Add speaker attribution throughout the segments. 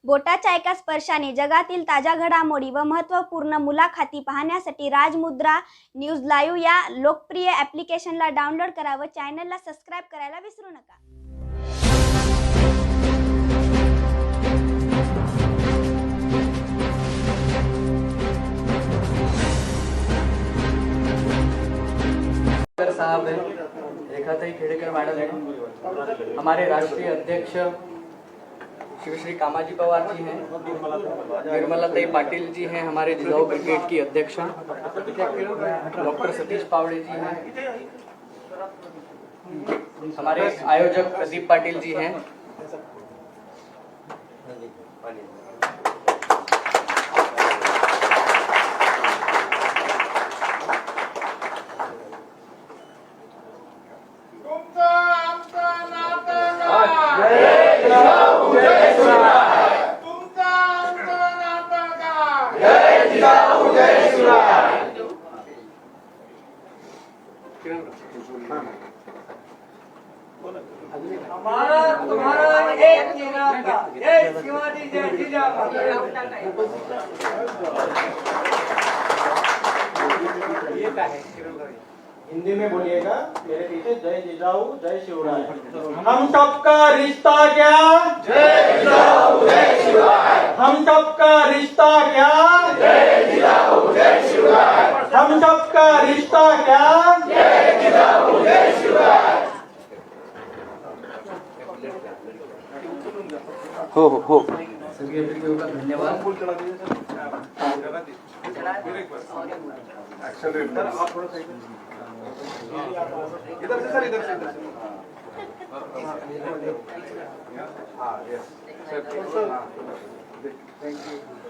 Speaker 1: बोटाच्या एका स्पर्शाने जगातील ताज्या घडामोडी व महत्त्वपूर्ण मुलाखती पाहण्यासाठी राजमुद्रा न्यूज लाईव्ह या लोकप्रिय ॲप्लिकेशनला डाउनलोड करा व चॅनलला सबस्क्राईब करायला विसरू नका.
Speaker 2: साहब है, रेखाताई खेड़ेकर मैडम है, हमारे राष्ट्रीय अध्यक्ष श्री कामाजी पवार जी हैं, निर्मलाताई पाटिल जी हैं, हमारे जिजाऊ ब्रिगेड की अध्यक्षा डॉक्टर सतीश पावड़े जी हैं, हमारे आयोजक प्रदीप पाटिल जी हैं,
Speaker 3: तुम्हारा एक निराला जय शिवाजी जय जिजाऊ. ये क्या है?
Speaker 4: हिंदी में बोलिएगा मेरे पीछे. जय जिजाऊ जय शिवराय. हम सबका रिश्ता क्या?
Speaker 5: जय जिजाऊ जय शिवराय.
Speaker 4: हम सबका रिश्ता क्या?
Speaker 5: जय जिजाऊ जय शिवराय.
Speaker 4: हम सबका रिश्ता क्या?
Speaker 5: जय जिजाऊ जय शिवराय.
Speaker 2: हो सभी अतिथियों का धन्यवाद.
Speaker 5: इधर से सर, इधर से.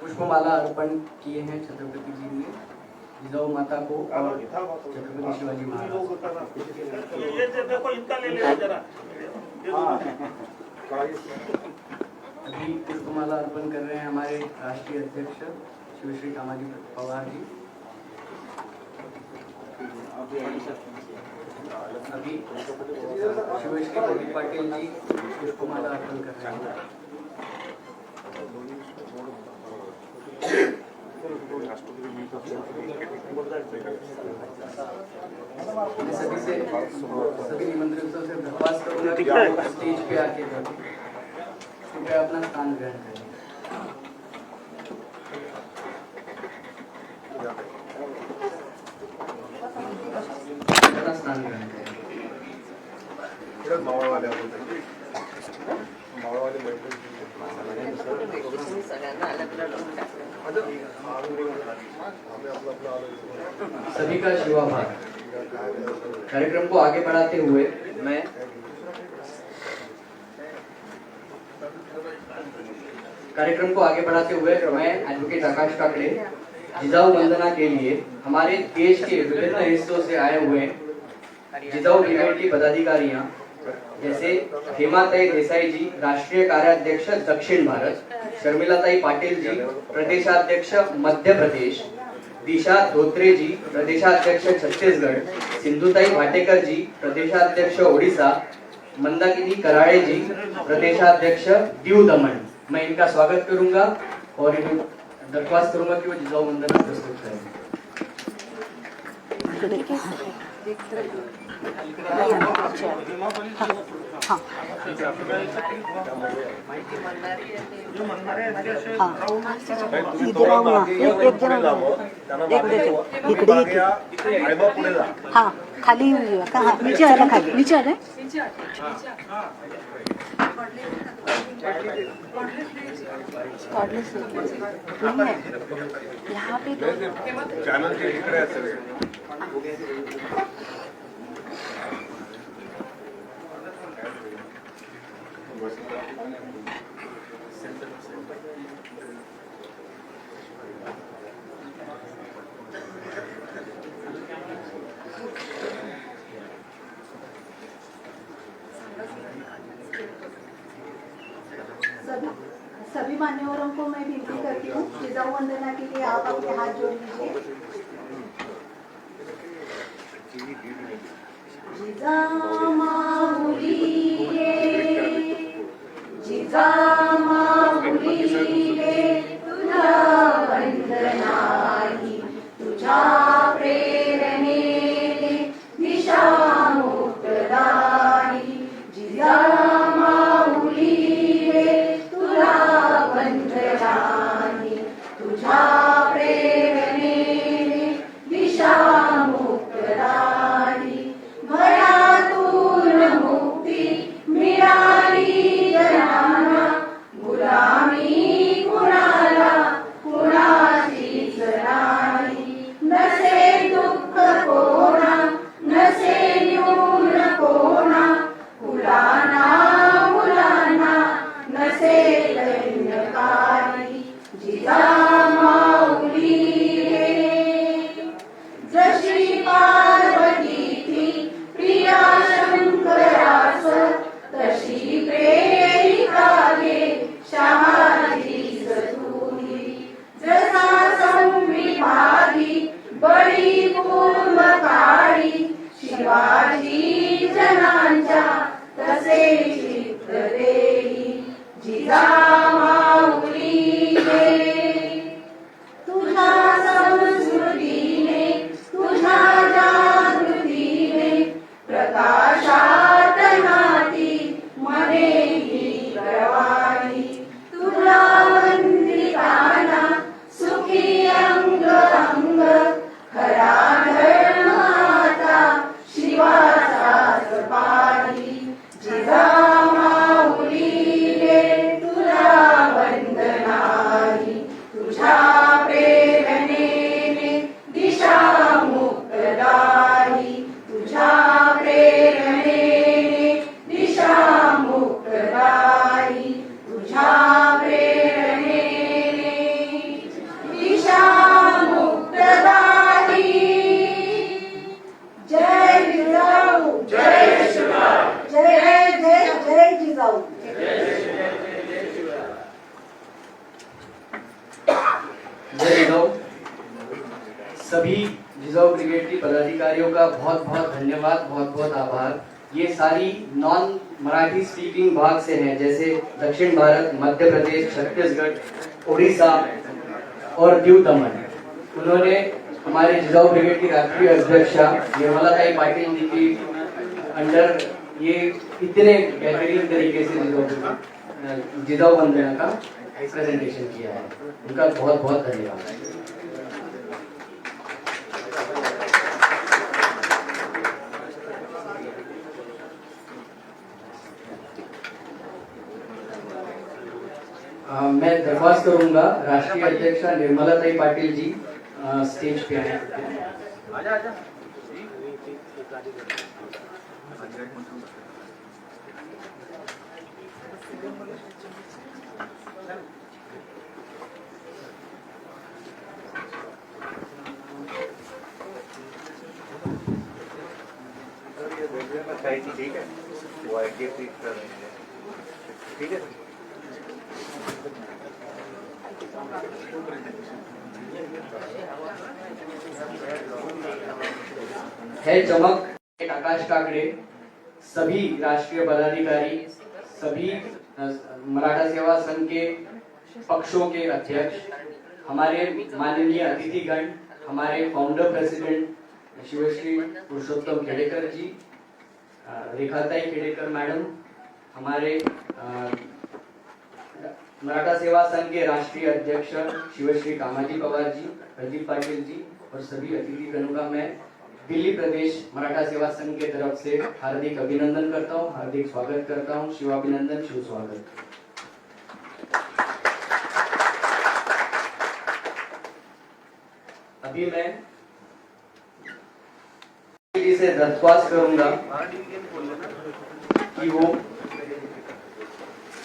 Speaker 2: पुष्पमाला अर्पण किए हैं छत्रपति जी ने जिजाऊ माता को और छत्रपति शिवाजी महाराज. अभी पुष्पमाला अर्पण कर रहे हैं हमारे राष्ट्रीय अध्यक्ष श्री कामाजी पवार जी. अभी श्री प्रदीप पाटिल जी पुष्पमाला अर्पण कर रहे हैं. सभी निमंत्रितों से दरख्वास्त करूंगा स्टेज पे आके कृपया अपना स्थान ग्रहण करें. अपना स्थान ग्रहण करें. सभी का शिवाभार. कार्यक्रम को आगे बढ़ाते हुए मैं एडवोकेट आकाश काकड़े जिजाऊ वंदना के लिए हमारे देश के विभिन्न हिस्सों से आए हुए जिजाऊ ब्रिगेड की पदाधिकारियां जैसे हेमाताई देसाई जी राष्ट्रीय कार्याध्यक्ष दक्षिण भारत, शर्मिलाताई पाटिल जी प्रदेशाध्यक्ष मध्य प्रदेश, दिशा धोत्रे जी प्रदेशाध्यक्ष छत्तीसगढ़, सिंधुताई भाटेकर जी प्रदेशाध्यक्ष ओडिशा, मंदाकिनी कराड़े जी प्रदेशाध्यक्ष दीव दमन. मैं इनका स्वागत करूंगा और इन्हें दरख्वास्त करूंगा कि वो जिजाऊ वंदना प्रस्तुत करें.
Speaker 6: हाँ खाली नीचे आला खाली नीचे आला. यहाँ पे
Speaker 5: चॅनल के इकडे असेल.
Speaker 6: सभी मान्यवरों को मैं विनती करती हूँ जिजाऊ वंदना के लिए आप अपने हाथ जोड़ लीजिए. जिजामाऊली जिजामाऊली चैतन्यकारी जिजामाऊली रे. जशी पार्वती थी प्रिया शंकरास तशी प्रेरिका गे शहाजी सतुली. जसा संविभागी बळी पूर्वकाळी शिवाजी जनांच्या तसे चित्र देई जिजामाऊली रे. तुझ्या संस्कृतीने तुझ्या जागृतीने प्रकाशात नाती मने ही प्रवाही. तुला वंदिताना सुखी अंग अंग खरा धर्म आता शिवाचाच पाही. जिजामाऊली रे तुला वंदनाही. तुझ्या प्रेरणेने दिशा मुक्तदाही. तुझ्या प्रेरणेने दिशा मुक्तदाही. तुझ्या प्रेरणेने दिशा मुक्तदाही. जय जिजाऊ
Speaker 5: जय शिवराय.
Speaker 6: जय जय जय जिजाऊ.
Speaker 2: जय जिजाऊ. सभी जिजाऊ ब्रिगेड की पदाधिकारियों का बहुत बहुत धन्यवाद, बहुत बहुत आभार. ये सारी नॉन मराठी स्पीकिंग भाग से हैं, जैसे दक्षिण भारत, मध्य प्रदेश, छत्तीसगढ़, उड़ीसा और दीव दमन. उन्होंने हमारे जिजाऊ ब्रिगेड की राष्ट्रीय अध्यक्षा निर्मलाताई पाटिल जी की अंडर ये इतने बेहतरीन तरीके से जिजाऊ वंदना का प्रेजेंटेशन किया है. उनका बहुत बहुत धन्यवाद. मैं दरख्वास्त करूंगा राष्ट्रीय अध्यक्षा निर्मलाताई पाटिल जी स्टेज पे आए.
Speaker 5: आजा आजा. ठीक है, वो आईडी प्लीज कर देंगे. ठीक है.
Speaker 2: है चमक आकाश काकड़े, सभी राष्ट्रीय पदाधिकारी, सभी मराठा सेवा संघ के पक्षों के अध्यक्ष, हमारे माननीय अतिथिगण, हमारे फाउंडर प्रेसिडेंट शिवश्री पुरुषोत्तम खेड़ेकर जी, रेखाताई खेड़ेकर मैडम, हमारे मराठा सेवा संघ के राष्ट्रीय अध्यक्ष शिवश्री कामाजी पवार जी, प्रदीप पाटिल जी और सभी अतिथिगणों का मैं दिल्ली प्रदेश मराठा सेवा संघ के तरफ से हार्दिक अभिनंदन करता हूं, हार्दिक स्वागत करता हूं. शिवाभिनंदन, शिव स्वागत. अभी मैं से दरख्वास्त करूंगा कि वो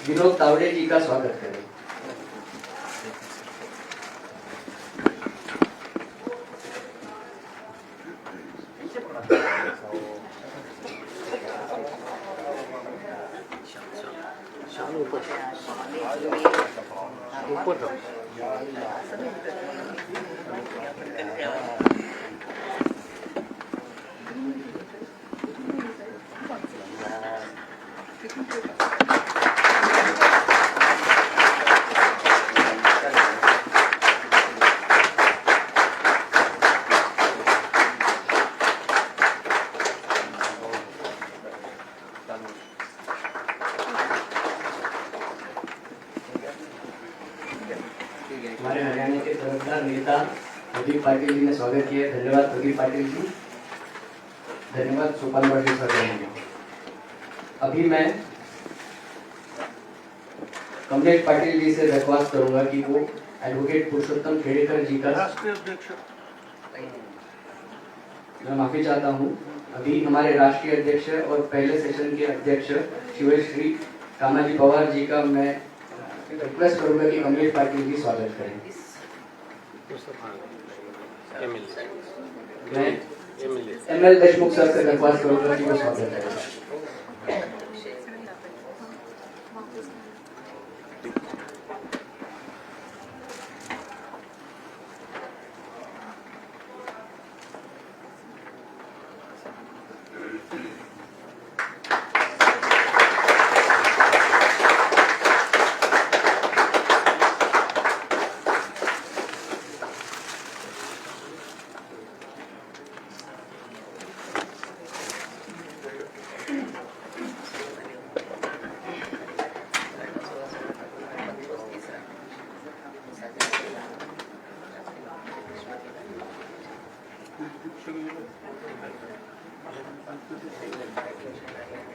Speaker 2: विनोद तावड़े जी का स्वागत करें. हमारे हरियाणा के तरफदार नेता प्रदीप पाटिल जी ने स्वागत किया. धन्यवाद प्रदीप पाटिल जी. धन्यवाद सुपाल वर्षी सर. अभी मैं कमलेश पाटिल जी से दरख्वास्त करूंगा कि वो एडवोकेट पुरुषोत्तम खेड़ेकर जी का
Speaker 5: राष्ट्रीय अध्यक्ष.
Speaker 2: मैं माफी चाहता हूँ. अभी हमारे राष्ट्रीय अध्यक्ष और पहले सेशन के अध्यक्ष शिवश्री कामाजी पवार जी का मैं रिक्वेस्ट करूंगा कि कमलेश पाटिल जी स्वागत करें। मैं एमएल देशमुख सर से दरख्वास्त करूंगा कि वो स्वागत करें।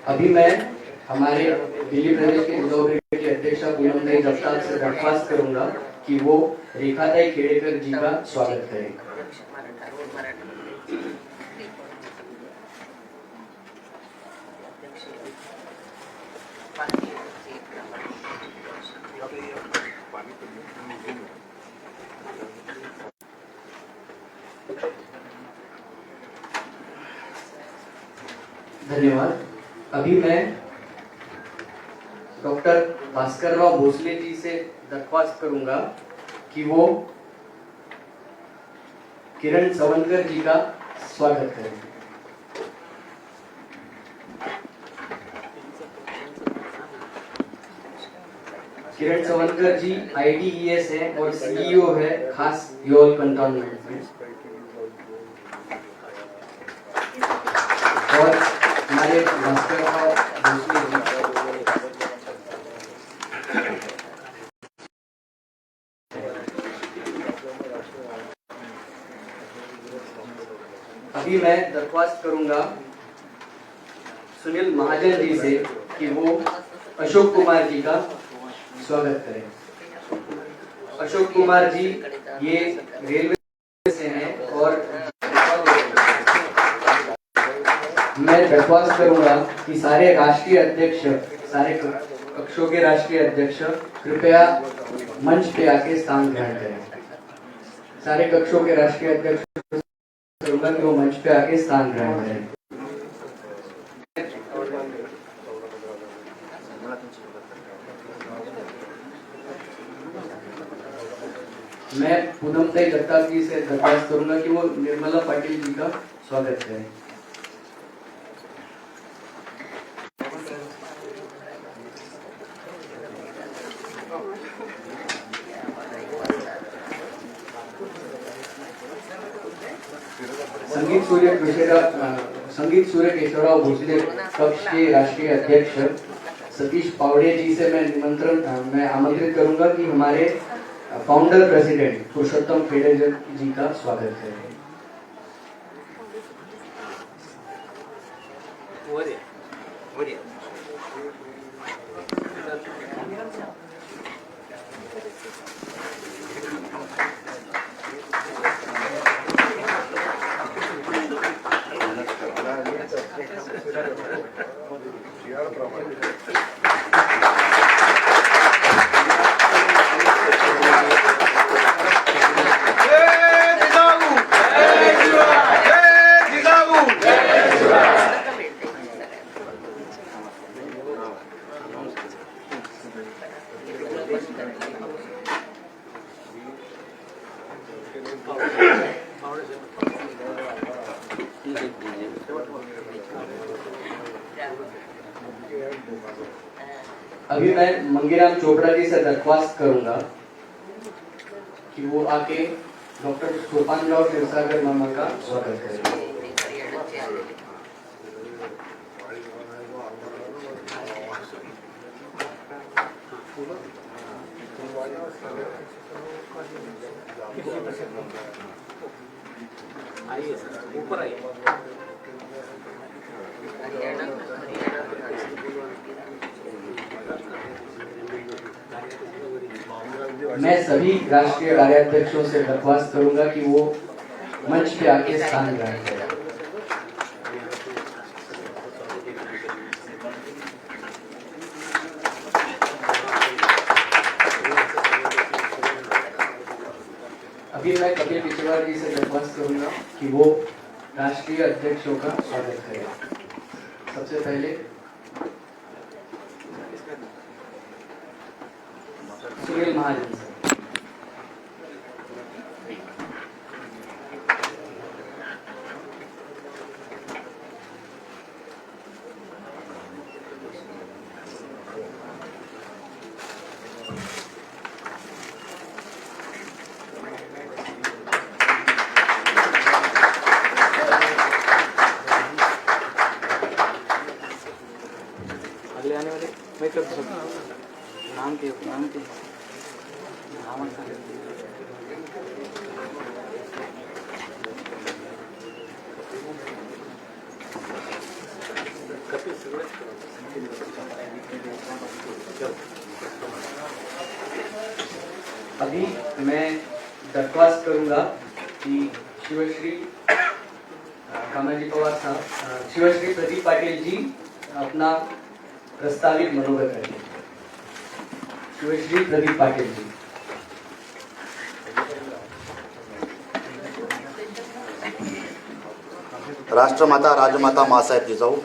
Speaker 2: अभी मैं हमारे दिल्ली प्रदेश के जिला ब्रिगेड के अध्यक्ष पूनमताई जगताप से दरख्वास्त करूंगा कि वो रेखाताई खेड़ेकर जी का स्वागत करें। धन्यवाद। अभी मैं डॉक्टर भास्कर राव भोसले जी से दरख्वास्त करूंगा कि वो किरण सवनकर जी का स्वागत करें। किरण सवनकर जी IDES है और CEO है खास योल कंटोनमेंट में। और हमारे भास्कर राव भोसले जी अभी मैं दरख्वास्त करूंगा सुनील महाजन जी से कि वो अशोक कुमार जी का स्वागत करें। अशोक कुमार जी ये रेलवे से हैं और मैं दरख्वास्त करूंगा कि सारे राष्ट्रीय अध्यक्ष, सारे कक्षों के राष्ट्रीय अध्यक्ष कृपया मंच पे आके स्थान ग्रहण करें। सारे कक्षों के राष्ट्रीय अध्यक्ष करूंगा कि वो मंच पे आके स्थान ग्रहण करें। मैं पूनमताई जगताप जी से दरख्वास्त करूंगा कि वो निर्मला पाटिल जी का स्वागत करें। संगीत सूर्य केशवराव भोसले कक्ष के राष्ट्रीय अध्यक्ष सतीश पावड़े जी से मैं आमंत्रित करूंगा कि हमारे फाउंडर प्रेसिडेंट पुरुषोत्तम खेड़ेकर जी का स्वागत करें। अभी मैं मंगीराम चोपड़ा जी से दरख्वास्त करूंगा कि वो आके डॉक्टर सोपान राव क्षीरसागर मामा का स्वागत करें।
Speaker 5: ऊपर आइए।
Speaker 2: मैं सभी राष्ट्रीय कार्याध्यक्षों से दरख्वास्त करूंगा कि वो मंच पे आके स्थान ग्रहण करें। अभी मैं कपिल पिछवाड़ जी से दरख्वास्त करूंगा कि वो राष्ट्रीय अध्यक्षों का स्वागत करें। सबसे पहले सुनील महाजन सर।
Speaker 7: अगले आने वाले मैं कर सकता नाम के नाम
Speaker 2: अभी मैं दरख्वास्त करूंगा कि शिवश्री कामाजी पवार साहब, शिवश्री प्रदीप पाटिल जी अपना प्रस्तावित मनोगत करें। शिवश्री प्रदीप पाटिल जी।
Speaker 8: राष्ट्रमाता राजमाता माँसाहेब जिजाऊ,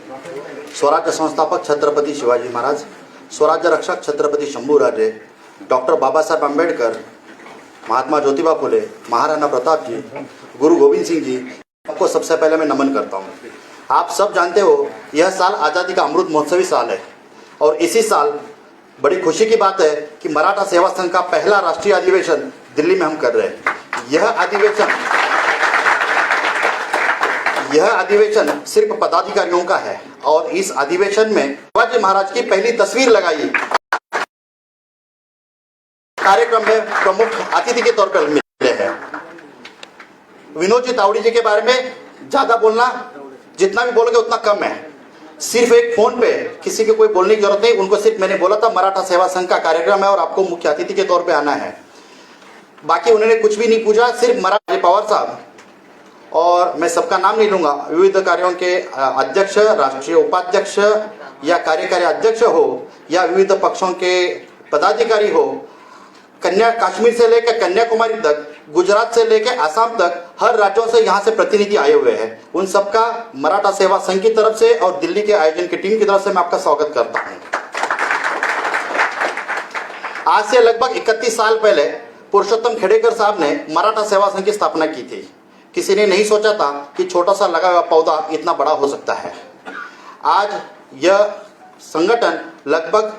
Speaker 8: स्वराज्य संस्थापक छत्रपति शिवाजी महाराज, स्वराज्य रक्षक छत्रपति शंभूराजे, डॉक्टर बाबा साहब अम्बेडकर, महात्मा ज्योतिबा फुले, महाराणा प्रताप जी, गुरु गोविंद सिंह जी, आपको सबसे पहले मैं नमन करता हूँ। आप सब जानते हो यह साल आज़ादी का अमृत महोत्सवी साल है और इसी साल बड़ी खुशी की बात है कि मराठा सेवा संघ का पहला राष्ट्रीय अधिवेशन दिल्ली में हम कर रहे हैं। यह अधिवेशन सिर्फ पदाधिकारियों का है और इस अधिवेशन में शिवाजी महाराज की पहली तस्वीर लगाई कार्यक्रम में प्रमुख अतिथि के तौर पर मिले हैं। विनोद जी तावड़ी जी के बारे में ज्यादा बोलना, जितना भी बोलोगे उतना कम है। सिर्फ एक फोन पे किसी को कोई बोलने की जरूरत नहीं, उनको सिर्फ मैंने बोला था मराठा सेवा संघ का कार्यक्रम है और आपको मुख्य अतिथि के तौर पे आना है। बाकी उन्होंने कुछ भी नहीं पूछा, सिर्फ मराठा पवार साहब और मैं सबका नाम नहीं लूंगा, विविध कार्यों के अध्यक्ष, राष्ट्रीय उपाध्यक्ष या कार्यकारी अध्यक्ष हो या विविध पक्षों के पदाधिकारी हो, कन्या कश्मीर से लेकर कन्याकुमारी तक, गुजरात से लेकर आसाम तक, हर राज्यों से यहाँ से प्रतिनिधि आए हुए हैं। उन सबका मराठा सेवा संघ की तरफ से और दिल्ली के आयोजन की टीम की तरफ से मैं आपका स्वागत करता हूँ। आज से लगभग 31 साल पहले पुरुषोत्तम खेडेकर साहब ने मराठा सेवा संघ की स्थापना की थी। किसी ने नहीं सोचा था कि छोटा सा लगा हुआ पौधा इतना बड़ा हो सकता है। आज यह संगठन लगभग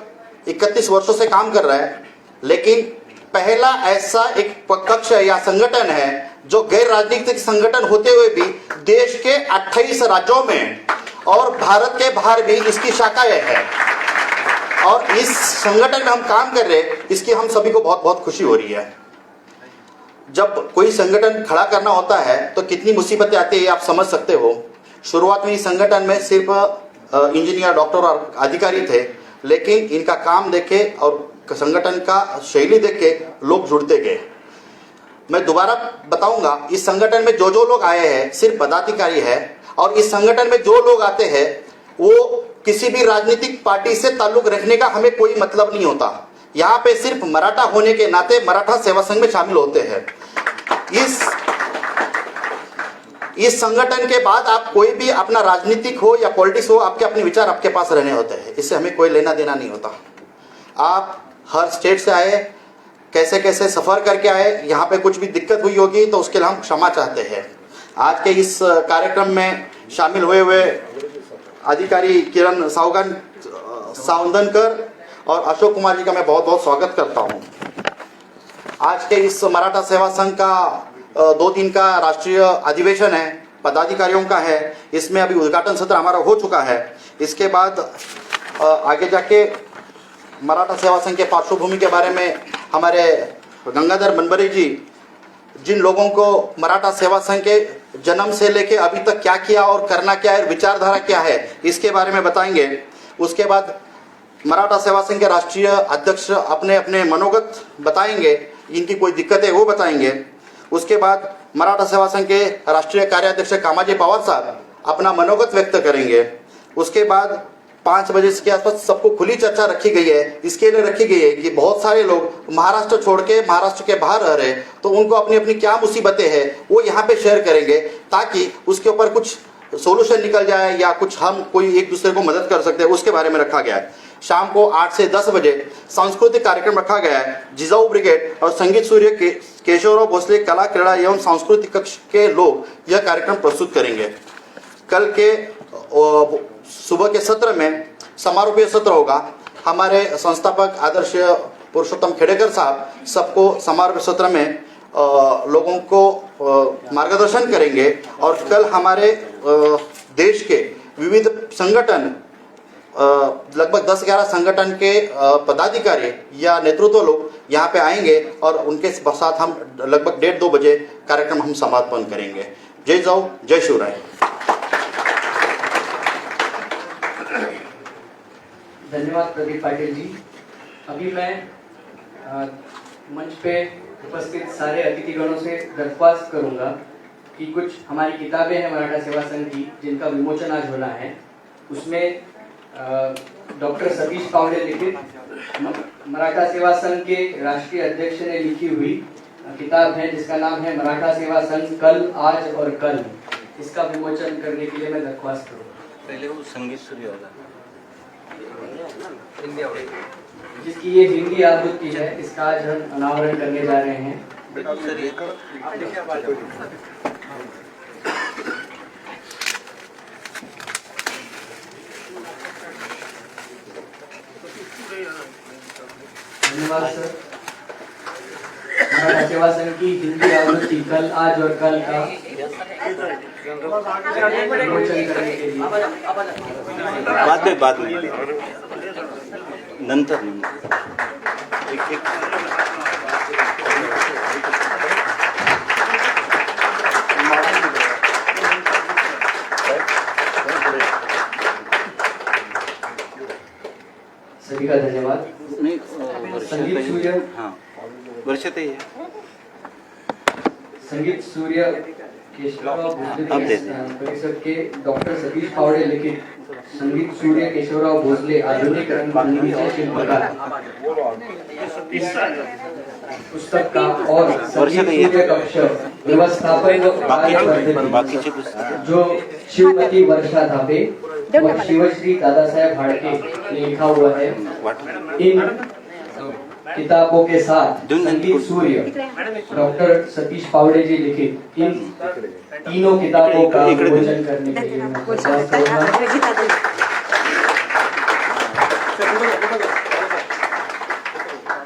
Speaker 8: 31 वर्षों से काम कर रहा है, लेकिन पहला ऐसा एक कक्ष या संगठन है जो गैर राजनीतिक संगठन होते हुए भी देश के 28 राज्यों में और भारत के बाहर भी इसकी शाखाएं हैं और इस संगठन में हम काम कर रहे हैं, इसकी हम सभी को बहुत बहुत खुशी हो रही है। जब कोई संगठन खड़ा करना होता है तो कितनी मुसीबतें आती है आप समझ सकते हो। शुरुआत में इस संगठन में सिर्फ इंजीनियर, डॉक्टर और अधिकारी थे, लेकिन इनका काम देखे और संगठन का शैली देख के लोग जुड़ते गए। मैं दोबारा बताऊंगा, इस संगठन में जो लोग आए हैं सिर्फ पदाधिकारी है और इस संगठन में जो लोग आते हैं वो किसी भी राजनीतिक पार्टी से ताल्लुक रखने का हमें कोई मतलब नहीं होता। यहाँ पे सिर्फ मराठा होने के नाते मराठा सेवा संघ में शामिल होते हैं। इस संगठन के बाद आप कोई भी अपना राजनीतिक हो या पॉलिटिक्स हो, आपके अपने विचार आपके पास रहने होते हैं, इससे हमें कोई लेना देना नहीं होता। आप हर स्टेट से आए, कैसे कैसे सफर करके आए, यहाँ पे कुछ भी दिक्कत हुई होगी तो उसके लिए हम क्षमा चाहते हैं। आज के इस कार्यक्रम में शामिल हुए अधिकारी किरण सावंदनकर और अशोक कुमार जी का मैं बहुत बहुत स्वागत करता हूँ। आज के इस मराठा सेवा संघ का 2 दिन का राष्ट्रीय अधिवेशन है, पदाधिकारियों का है। इसमें अभी उद्घाटन सत्र हमारा हो चुका है। इसके बाद आगे जाके मराठा सेवा संघ के पार्श्वभूमि के बारे में हमारे गंगाधर बनबरी जी जिन लोगों को मराठा सेवा संघ के जन्म से लेके अभी तक क्या किया और करना क्या है, विचारधारा क्या है, इसके बारे में बताएंगे। उसके बाद मराठा सेवा संघ के राष्ट्रीय अध्यक्ष अपने अपने मनोगत बताएंगे, इनकी कोई दिक्कत है वो बताएंगे। उसके बाद मराठा सेवा संघ के राष्ट्रीय कार्याध्यक्ष कामाजी पवार साहब अपना मनोगत व्यक्त करेंगे। उसके बाद 5 बजे के आसपास सबको खुली चर्चा रखी गई है। इसके लिए रखी गई है कि बहुत सारे लोग महाराष्ट्र छोड़ के महाराष्ट्र के बाहर रह रहे हैं, तो उनको अपनी अपनी क्या मुसीबतें हैं वो यहाँ पे शेयर करेंगे, ताकि उसके ऊपर कुछ सोल्यूशन निकल जाए या कुछ हम कोई एक दूसरे को मदद कर सकते हैं, उसके बारे में रखा गया है। शाम को 8 से 10 बजे सांस्कृतिक कार्यक्रम रखा गया है। जिजाऊ ब्रिगेड और संगीत सूर्य के केशवराव भोसले कला क्रीड़ा एवं सांस्कृतिक कक्ष के लोग यह कार्यक्रम प्रस्तुत करेंगे। कल के सुबह के सत्र में समारोपीय सत्र होगा। हमारे संस्थापक आदर्श पुरुषोत्तम खेड़ेकर साहब सबको समारोह सत्र में लोगों को मार्गदर्शन करेंगे। और कल हमारे देश के विविध संगठन लगभग 10-11 संगठन के पदाधिकारी या नेतृत्व लोग यहाँ पे आएंगे और उनके साथ हम लगभग 1:30-2 बजे कार्यक्रम हम समापन करेंगे। जय जाऊ, जय शिवराय।
Speaker 2: धन्यवाद प्रदीप पाटिल जी। अभी मैं मंच पे उपस्थित सारे अतिथिगणों से दरख्वास्त करूंगा कि कुछ हमारी किताबें हैं मराठा सेवा संघ की, जिनका विमोचन आज होना है। उसमें डॉक्टर सतीश पावड़े लिखित मराठा सेवा संघ के राष्ट्रीय अध्यक्ष ने लिखी हुई किताब है, जिसका नाम है मराठा सेवा संघ कल, आज और कल। इसका विमोचन करने के लिए मैं दरख्वास्त करूँगा।
Speaker 5: पहले वो संगीत सूर्य होगा,
Speaker 2: जिसकी ये हिंदी आवृत्ति है, इसका आज हम अनावरण करने जा रहे हैं। धन्यवाद सर। मराठा सेवा संघ की हिंदी आवृत्ति कल, आज और कल का विमोचन करने के लिए
Speaker 5: बाद में नंतर एक
Speaker 2: सभी का धन्यवाद। संगीत सूर्य,
Speaker 5: हाँ वर्षते ही है।
Speaker 2: संगीत सूर्य केशवराव भोसले परिषद के डॉक्टर सतीश पावड़े लिखित संगीत सूर्य केशवराव भोसले आधुनिक रंगभूमि के शिल्पकार पुस्तक का और संगीत सूर्य कक्ष व्यवस्थापन जो शिवमती वर्षा धापे और शिवश्री दादा साहेब हाड़के ने लिखा हुआ है। इन किताबों के साथ संगीत सूर्य डॉक्टर सतीश पावड़े जी लिखित इन तीनों किताबों का विमोचन करने के लिए मैं प्रयास करूंगा।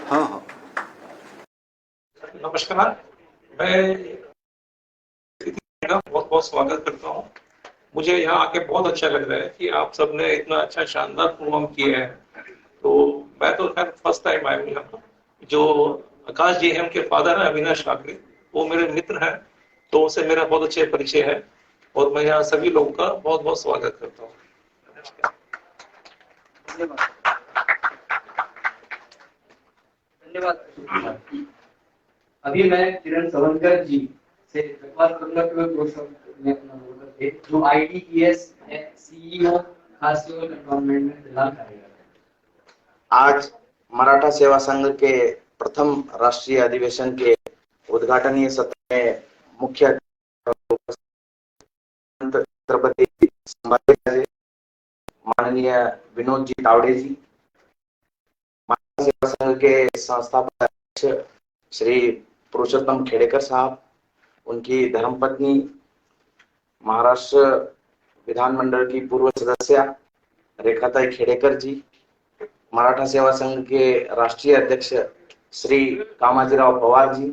Speaker 5: हाँ।
Speaker 9: नमस्कार, मैं बहुत बहुत स्वागत करता हूँ। मुझे यहाँ आके बहुत अच्छा लग रहा है कि आप सबने इतना अच्छा शानदार प्रोग्राम किया है। तो मैं तो खैर फर्स्ट टाइम आया हूँ यहाँ। जो आकाश जी हैं, उनके फादर हैं अविनाश ठाकरे, वो मेरे मित्र हैं, तो उनसे मेरा बहुत अच्छे परिचय है और मैं यहाँ सभी लोगों का बहुत बहुत स्वागत करता हूँ।
Speaker 2: धन्यवाद। अभी मैं किरण सवंकर जी से दरख्वास्त करूंगा कि वे प्रोत्साहन में अपना बोल करके जो ITES CEO खासियों कंटोनमेंट में फिलहाल कार्यरत है।
Speaker 10: आज मराठा सेवा संघ के प्रथम राष्ट्रीय अधिवेशन के उद्घाटनीय सत्र में मुख्य छत्रपति माननीय विनोद जी तावड़े जी, मराठा सेवा संघ के संस्थापक अध्यक्ष श्री पुरुषोत्तम खेड़ेकर साहब, उनकी धर्मपत्नी महाराष्ट्र विधानमंडल की पूर्व सदस्य रेखाताई खेड़ेकर जी, मराठा सेवा संघ के राष्ट्रीय अध्यक्ष श्री कामाजीराव पवार जी,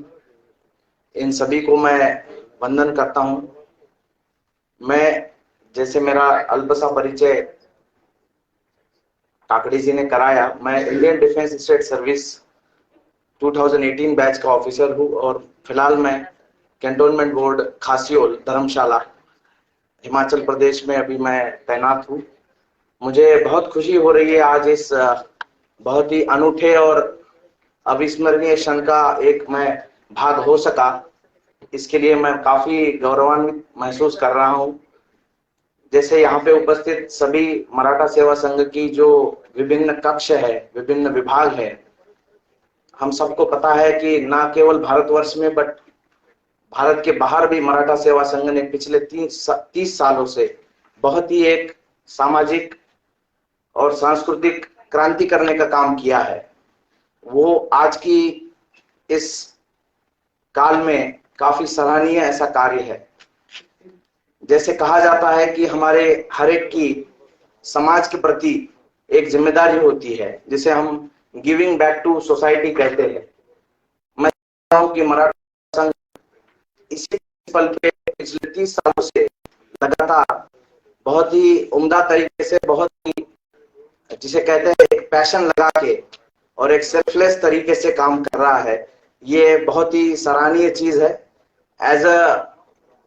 Speaker 10: इन सभी को मैं वंदन करता हूं। मैं जैसे मेरा अल्प सा परिचय टाकड़ी जी ने कराया, मैं Indian defence state service 2018 batch का ऑफिसर हूं और फिलहाल मैं कैंटोनमेंट बोर्ड खासियोल धर्मशाला हिमाचल प्रदेश में अभी मैं तैनात हूं। मुझे बहुत खुशी हो रही है आज इस बहुत ही अनूठे और अविस्मरणीय क्षण का एक मैं भाग हो सका। इसके लिए मैं काफी गौरवान्वित महसूस कर रहा हूं। जैसे यहाँ पे उपस्थित सभी मराठा सेवा संघ की जो विभिन्न कक्ष है, विभिन्न विभाग है, हम सबको पता है कि ना केवल भारतवर्ष में बट भारत के बाहर भी मराठा सेवा संघ ने पिछले 30 सालों से बहुत ही एक सामाजिक और सांस्कृतिक क्रांति करने का काम किया है। वो आज की इस काल में काफी सराहनीय ऐसा कार्य है। जैसे कहा जाता है कि हमारे हर एक की समाज के प्रति एक जिम्मेदारी होती है, जिसे हम गिविंग बैक टू सोसाइटी कहते हैं। मैं चाहता हूं कि मराठा संघ इसी पल पे पिछले 30 सालों से लगातार बहुत ही उम्दा तरीके से, बहुत ही जिसे कहते हैं एक पैशन लगा के और एक सेल्फलेस तरीके से काम कर रहा है। ये बहुत ही सराहनीय चीज है। एज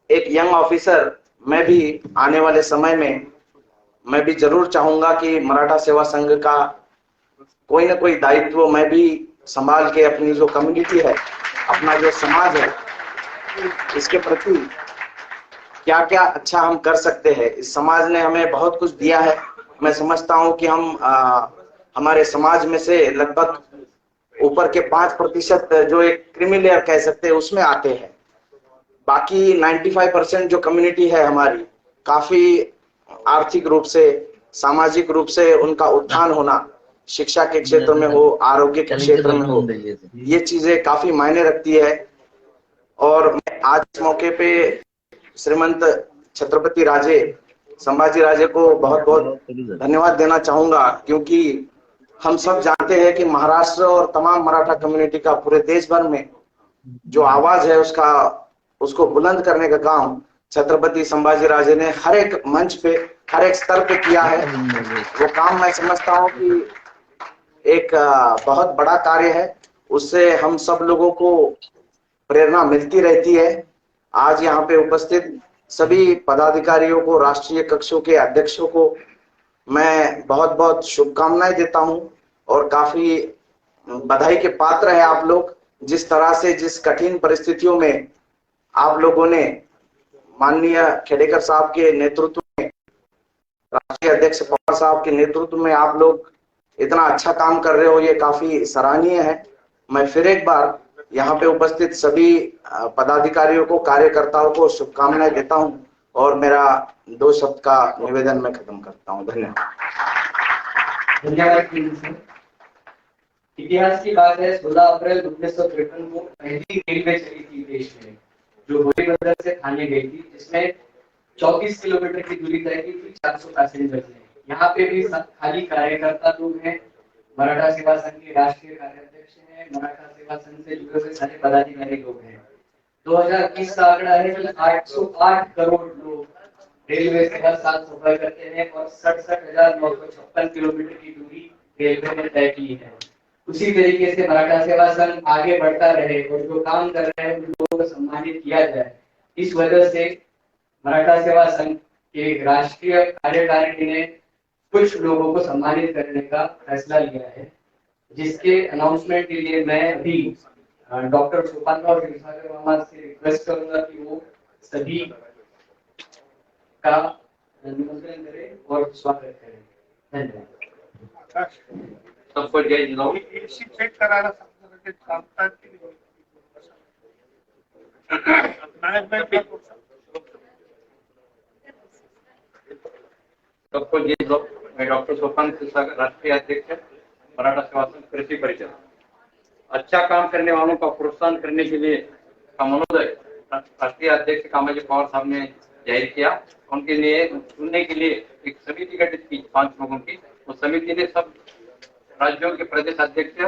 Speaker 10: एक यंग ऑफिसर मैं भी आने वाले समय में मैं भी जरूर चाहूंगा कि मराठा सेवा संघ का कोई ना कोई दायित्व मैं भी संभाल के अपनी जो कम्युनिटी है, अपना जो समाज है, इसके प्रति क्या क्या अच्छा हम कर सकते हैं। इस समाज ने हमें बहुत कुछ दिया है। मैं समझता हूं कि हम हमारे समाज में से लगभग ऊपर के 5% जो एक क्रीमी लेयर कह सकते हैं उसमें आते हैं। बाकी 95% जो कम्युनिटी है हमारी, काफी आर्थिक रूप से, सामाजिक रूप से उनका उत्थान होना, शिक्षा के क्षेत्र में हो, आरोग्य के क्षेत्र में हो, ये चीजें काफी मायने रखती है। और मैं आज इस मौके पे श्रीमंत छत्रपति राजे संभाजी राजे को बहुत बहुत धन्यवाद देना चाहूंगा, क्योंकि हम सब जानते हैं कि महाराष्ट्र और तमाम मराठा कम्युनिटी का पूरे देश भर में जो आवाज है उसको बुलंद करने का काम छत्रपति संभाजी राजे ने हर एक मंच पे, हर एक स्तर पे किया है। वो काम मैं समझता हूँ कि एक बहुत बड़ा कार्य है। उससे हम सब लोगों को प्रेरणा मिलती रहती है। आज यहाँ पे उपस्थित सभी पदाधिकारियों को, राष्ट्रीय कक्षों के अध्यक्षों को मैं बहुत बहुत शुभकामनाएं देता हूं और काफी बधाई के पात्र है आप लोग। जिस तरह से, जिस कठिन परिस्थितियों में आप लोगों ने माननीय खेड़ेकर साहब के नेतृत्व में, राष्ट्रीय अध्यक्ष पवार साहब के नेतृत्व में आप लोग इतना अच्छा काम कर रहे हो, ये काफी सराहनीय है। मैं फिर एक बार यहाँ पे उपस्थित सभी पदाधिकारियों को, कार्यकर्ताओं को शुभकामनाएं देता हूं और मेरा 2 शब्द का निवेदन मैं खत्म करता हूं। धन्यवाद।
Speaker 2: इतिहास की बात है, 16 अप्रैल 1953 को पहली रेलवे चली थी देश में, जो होली बंदर से थाने गई थी, जिसमें 34 किलोमीटर की दूरी तय की थी 400 पैसेंजर ने। यहाँ पे भी खाली कार्यकर्ता लोग हैं, मराठा सेवा संघ के राष्ट्रीय कार्याध्यक्ष हैं, मराठा सेवा संघ से जुड़े हुए सारे पदाधिकारी लोग हैं। 2020 का आंकड़ा है कि 808 करोड़ लोग रेलवे से हर साल सफर करते हैं और 67,956 किलोमीटर की दूरी रेलवे ने तय की है। उसी तरीके से मराठा सेवा संघ आगे बढ़ता रहे और जो काम कर रहे हैं उन लोगों को सम्मानित किया जाए। इस वजह से मराठा सेवा संघ के राष्ट्रीय कार्यकारिणी ने कुछ लोगों को सम्मानित करने का फैसला लिया है, जिसके अनाउंसमेंट के लिए मैं अभी डॉक्टर सोपान और विशाखा मामा से रिक्वेस्ट करूंगा कि वो सभी का निमंत्रण करें और स्वागत करें। धन्यवाद।
Speaker 5: सबको जय जिलाओ। सबको जय जिलाओ। मैं डॉक्टर सोपान राष्ट्रीय अध्यक्ष मराठा सेवा संघ कृषि परिषद। अच्छा काम करने वालों का प्रोत्साहन करने के लिए का मनोदय राष्ट्रीय अध्यक्ष कामाजी पवार साहब ने जाहिर किया। उनके लिए चुनने के लिए एक समिति गठित की 5 लोगों की। उस समिति ने सब राज्यों के प्रदेश अध्यक्ष,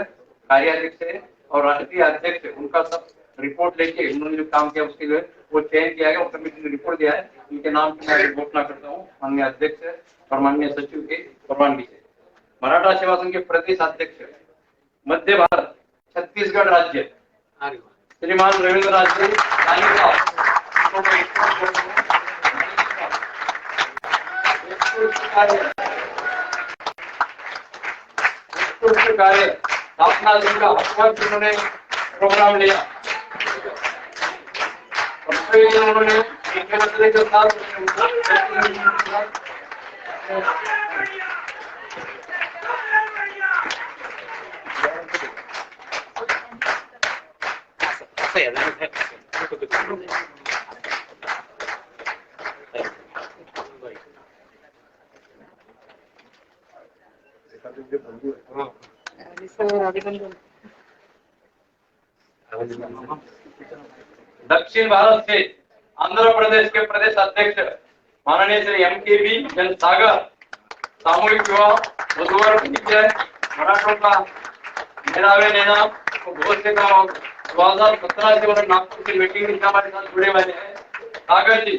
Speaker 5: कार्याध्यक्ष और राष्ट्रीय अध्यक्ष, उनका सब रिपोर्ट लेके उन्होंने जो काम किया उसके लिए वो चयन किया गया। उस समिति ने रिपोर्ट दिया है। उनके नाम से मैं घोषणा करता हूँ माननीय अध्यक्ष और माननीय सचिव के परवानगी से। मराठा सेवा संघ के प्रदेश अध्यक्ष मध्य भारत छत्तीसगढ़ राज्य श्रीमान रविंद्र राज जी कार्य स्थापना दिन का उन्होंने प्रोग्राम लिया। उन्होंने मुख्यमंत्री के साथ दक्षिण भारत से आंध्र प्रदेश के प्रदेश अध्यक्ष माननीय श्री MKB जनसागर सामूहिक विवाह बुधवार मराठों का मेरावे लेना बहुत से काम 2017 से वो नागपुर की मीटिंग में हमारे साथ जुड़े हुए हैं। सागर जी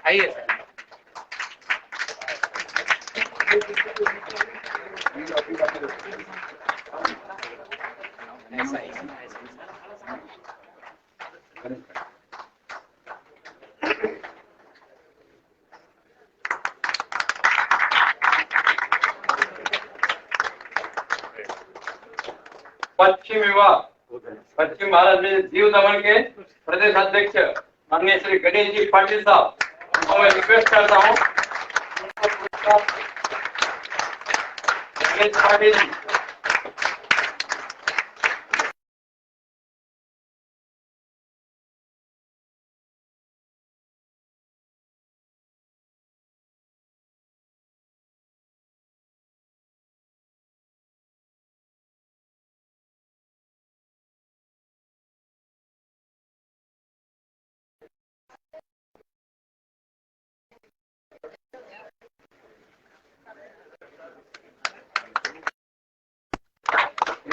Speaker 5: आइए। पश्चिम भारत में दीव दमन के प्रदेश अध्यक्ष माननीय श्री गणेश जी पाटिल साहब मैं रिक्वेस्ट करता हूँ गणेश पाटिल जी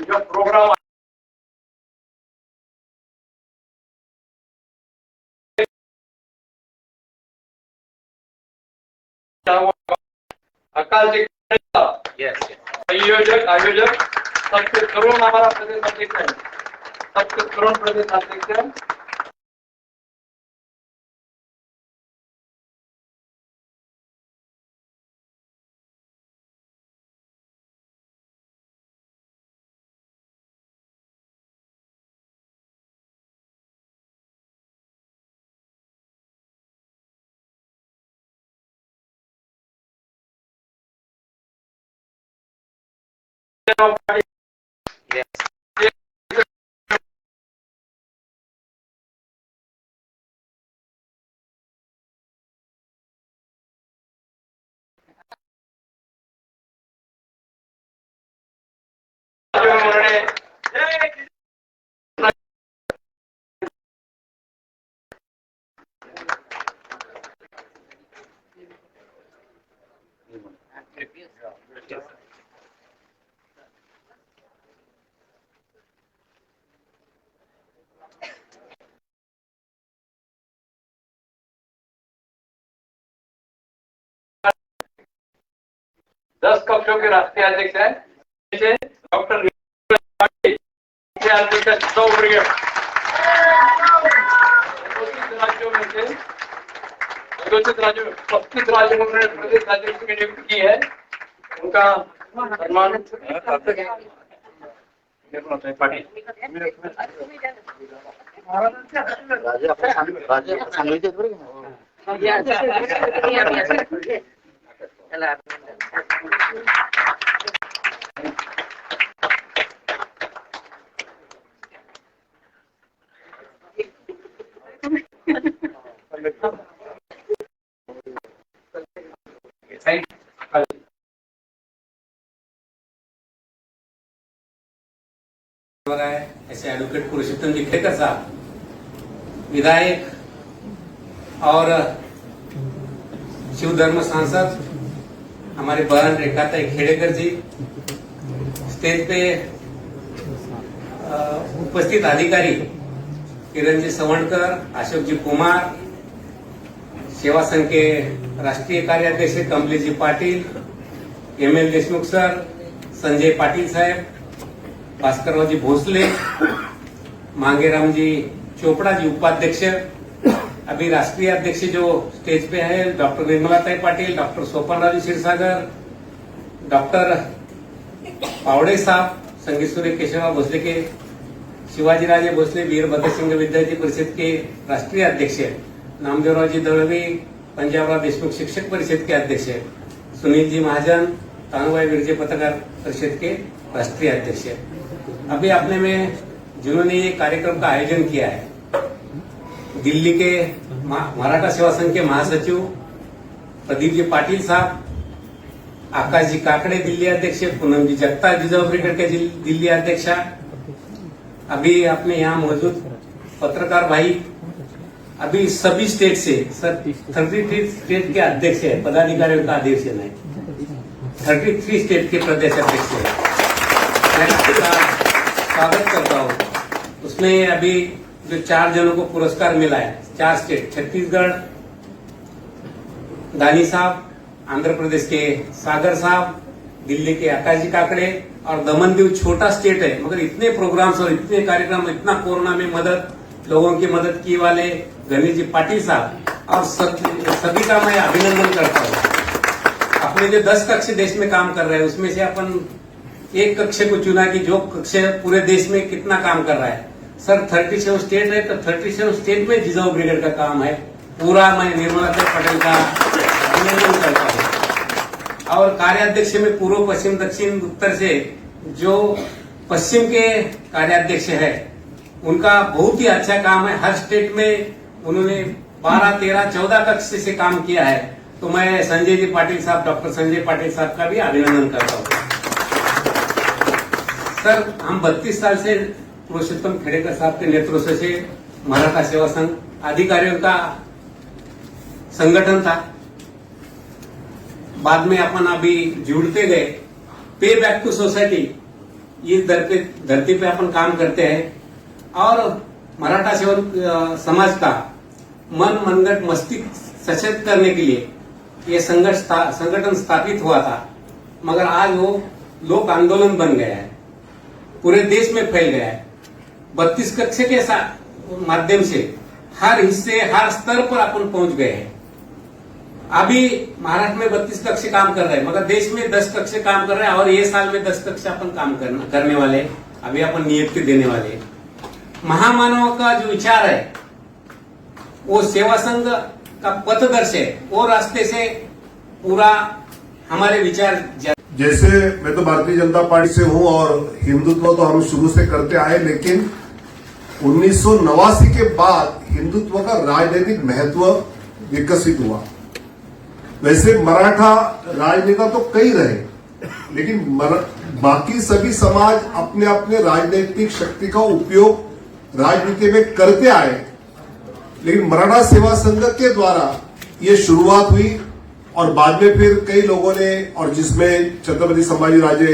Speaker 5: जो प्रोग्राम अकाल जी संयोजक आयोजक सबसे तरुण हमारा प्रदेश अध्यक्ष है, सबसे तरुण प्रदेश अध्यक्ष है। दस कक्षों के राष्ट्रीय अध्यक्ष हैं डॉक्टर अध्यक्ष ब्रिगेड राज्यों में से घोषित राज्यों में 35 राज्यों में उन्होंने प्रदेश अध्यक्ष की नियुक्ति की है। उनका सम्मान पाटिल
Speaker 11: ऐसे एडवोकेट पुरुषोत्तम जी खेड़कर साहब विधायक और शिव धर्म सांसद हमारे बहन रेखाताई खेड़ेकर जी, स्टेज पे उपस्थित अधिकारी किरण जी सवणकर, अशोक जी कुमार, सेवा संघ के राष्ट्रीय कार्याध्यक्ष कमलेश जी पाटिल, ML देशमुख सर, संजय पाटिल साहब, भास्करराव जी भोसले, मांगेराम जी चोपड़ा जी उपाध्यक्ष, अभी राष्ट्रीय अध्यक्ष जो स्टेज पे है डॉक्टर निर्मलाताई पाटिल, डॉक्टर सोपनराव जी क्षीरसागर, डॉक्टर पावड़े साहब, संगीत सूर्य केशवराव भोसले के शिवाजीराजे भोसले वीर भगतसिंग विद्यार्थी परिषद के राष्ट्रीय अध्यक्ष, नामदेवरावजी दळवी पंजाबराव देशमुख शिक्षक परिषद के अध्यक्ष, सुनील जी महाजन तानुभाई विरजे पत्रकार परिषद के राष्ट्रीय अध्यक्ष। अभी अपने में जिन्होंने ये कार्यक्रम का आयोजन किया है, दिल्ली के मराठा सेवा संघ के महासचिव प्रदीप जी पाटिल साहब, आकाश जी काकड़े दिल्ली अध्यक्ष, पूनम जी जगताप जिजाऊ ब्रिगेड के दिल्ली अध्यक्षा, अभी अपने यहाँ मौजूद पत्रकार भाई, अभी सभी स्टेट से 33 स्टेट के अध्यक्ष है, पदाधिकारियों का अध्यक्ष नहीं, 33 स्टेट के प्रदेश अध्यक्ष है। मैं आपका स्वागत करता हूँ। उसमें अभी जो 4 जनों को पुरस्कार मिला है, 4 स्टेट, छत्तीसगढ़ दानी साहब, आंध्र प्रदेश के सागर साहब, दिल्ली के आकाश जी काकड़े, और दमन दीव छोटा स्टेट है मगर इतने प्रोग्राम्स और इतने कार्यक्रम, इतना कोरोना में लोगों की मदद की वाले गणेश जी पाटिल साहब, और सभी का मैं अभिनंदन करता हूँ। अपने जो 10 कक्ष देश में काम कर रहे हैं उसमें से अपन एक कक्ष को चुना कि जो कक्ष पूरे देश में कितना काम कर रहा है। सर 37 स्टेट है तो 37 स्टेट में जिजाऊ ब्रिगेड का काम है पूरा। मैं निर्मला पटेल का अभिनंदन करता हूँ। और कार्याध्यक्ष में पूर्व, पश्चिम, दक्षिण, उत्तर से जो पश्चिम के कार्याध्यक्ष है उनका बहुत ही अच्छा काम है। हर स्टेट में उन्होंने 12, 13, 14 कक्ष से काम किया है। तो मैं संजय जी पाटिल साहब, डॉक्टर संजय पाटिल साहब का भी अभिनंदन करता हूँ। सर हम 32 साल से पुरुषोत्तम खेड़ेकर साहब के नेतृत्व से मराठा सेवा संघ अधिकारियों का संगठन था। बाद में अपन अभी जुड़ते गए, पे बैक टू सोसाइटी इस धरती पे अपन काम करते हैं और मराठा सेवा समाज का मन, मनगट, मस्तिष्क सशक्त करने के लिए ये संगठन स्थापित हुआ था। मगर आज वो लोक आंदोलन बन गया है, पूरे देश में फैल गया है। 32 कक्ष के माध्यम से हर हिस्से, हर स्तर पर अपन पहुंच गए हैं। अभी महाराष्ट्र में 32 कक्ष काम कर रहे हैं मगर देश में 10 कक्ष काम कर रहे हैं और ये साल में 10 कक्ष अपन काम करने वाले हैं। अभी अपन नियुक्ति देने वाले हैं। महामानव का जो विचार है वो सेवा संघ का पथदर्श है, वो रास्ते से पूरा हमारे विचार।
Speaker 12: जैसे मैं तो भारतीय जनता पार्टी से हूं और हिंदुत्व तो हम शुरू से करते आए, लेकिन 1989 के बाद हिंदुत्व का राजनीतिक महत्व विकसित हुआ। वैसे मराठा राजनेता तो कई रहे, लेकिन बाकी सभी समाज अपने अपने राजनीतिक शक्ति का उपयोग राजनीति में करते आए, लेकिन मराठा सेवा संघ के द्वारा ये शुरुआत हुई और बाद में फिर कई लोगों ने, और जिसमें छत्रपति संभाजीराजे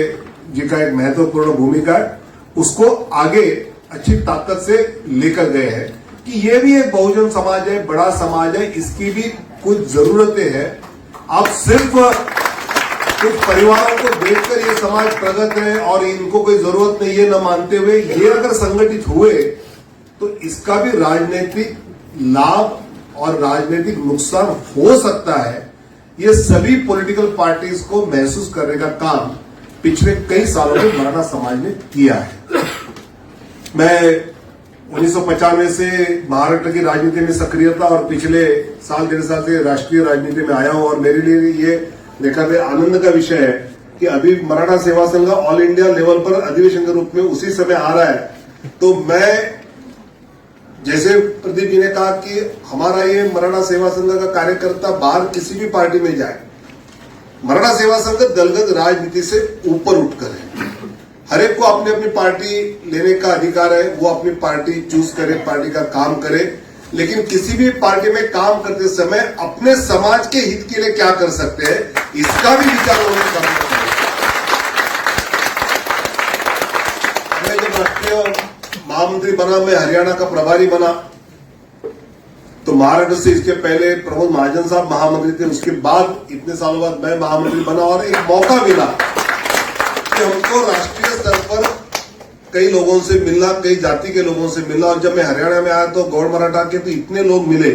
Speaker 12: जी का एक महत्वपूर्ण भूमिका है, उसको आगे अच्छी ताकत से लेकर गए हैं कि ये भी एक बहुजन समाज है, बड़ा समाज है, इसकी भी कुछ जरूरतें हैं। आप सिर्फ कुछ परिवारों को देखकर ये समाज प्रगत है और इनको कोई जरूरत नहीं है न मानते हुए ये अगर संगठित हुए तो इसका भी राजनीतिक लाभ और राजनीतिक नुकसान हो सकता है। ये सभी पॉलिटिकल पार्टीज को महसूस करने का काम पिछले कई सालों में मराठा समाज ने किया है। मैं 1995 से महाराष्ट्र की राजनीति में सक्रिय था और पिछले साल, 1.5 साल से राष्ट्रीय राजनीति में आया हूं और मेरे लिए ये देखा गया आनंद का विषय है कि अभी मराठा सेवा संघ ऑल इंडिया लेवल पर अधिवेशन के रूप में उसी समय आ रहा है। तो मैं, जैसे प्रदीप जी ने कहा कि हमारा ये मराठा सेवा संघ का कार्यकर्ता बाहर किसी भी पार्टी में जाए, मराठा सेवा संघ दलगत राजनीति से ऊपर उठकर है। हर एक को अपनी अपनी पार्टी लेने का अधिकार है, वो अपनी पार्टी चूज करे, पार्टी का काम करे, लेकिन किसी भी पार्टी में काम करते समय अपने समाज के हित के लिए क्या कर सकते हैं, इसका भी विचार उन्होंने करना चाहिए। मैं जब राष्ट्रीय महामंत्री बना, मैं हरियाणा का प्रभारी बना, तो महाराष्ट्र से इसके पहले प्रमोद महाजन साहब महामंत्री थे, उसके बाद इतने सालों बाद मैं महामंत्री बना और एक मौका मिला कि हमको राष्ट्रीय स्तर पर कई लोगों से मिलना, कई जाति के लोगों से मिलना। और जब मैं हरियाणा में आया तो गौड़ मराठा के तो इतने लोग मिले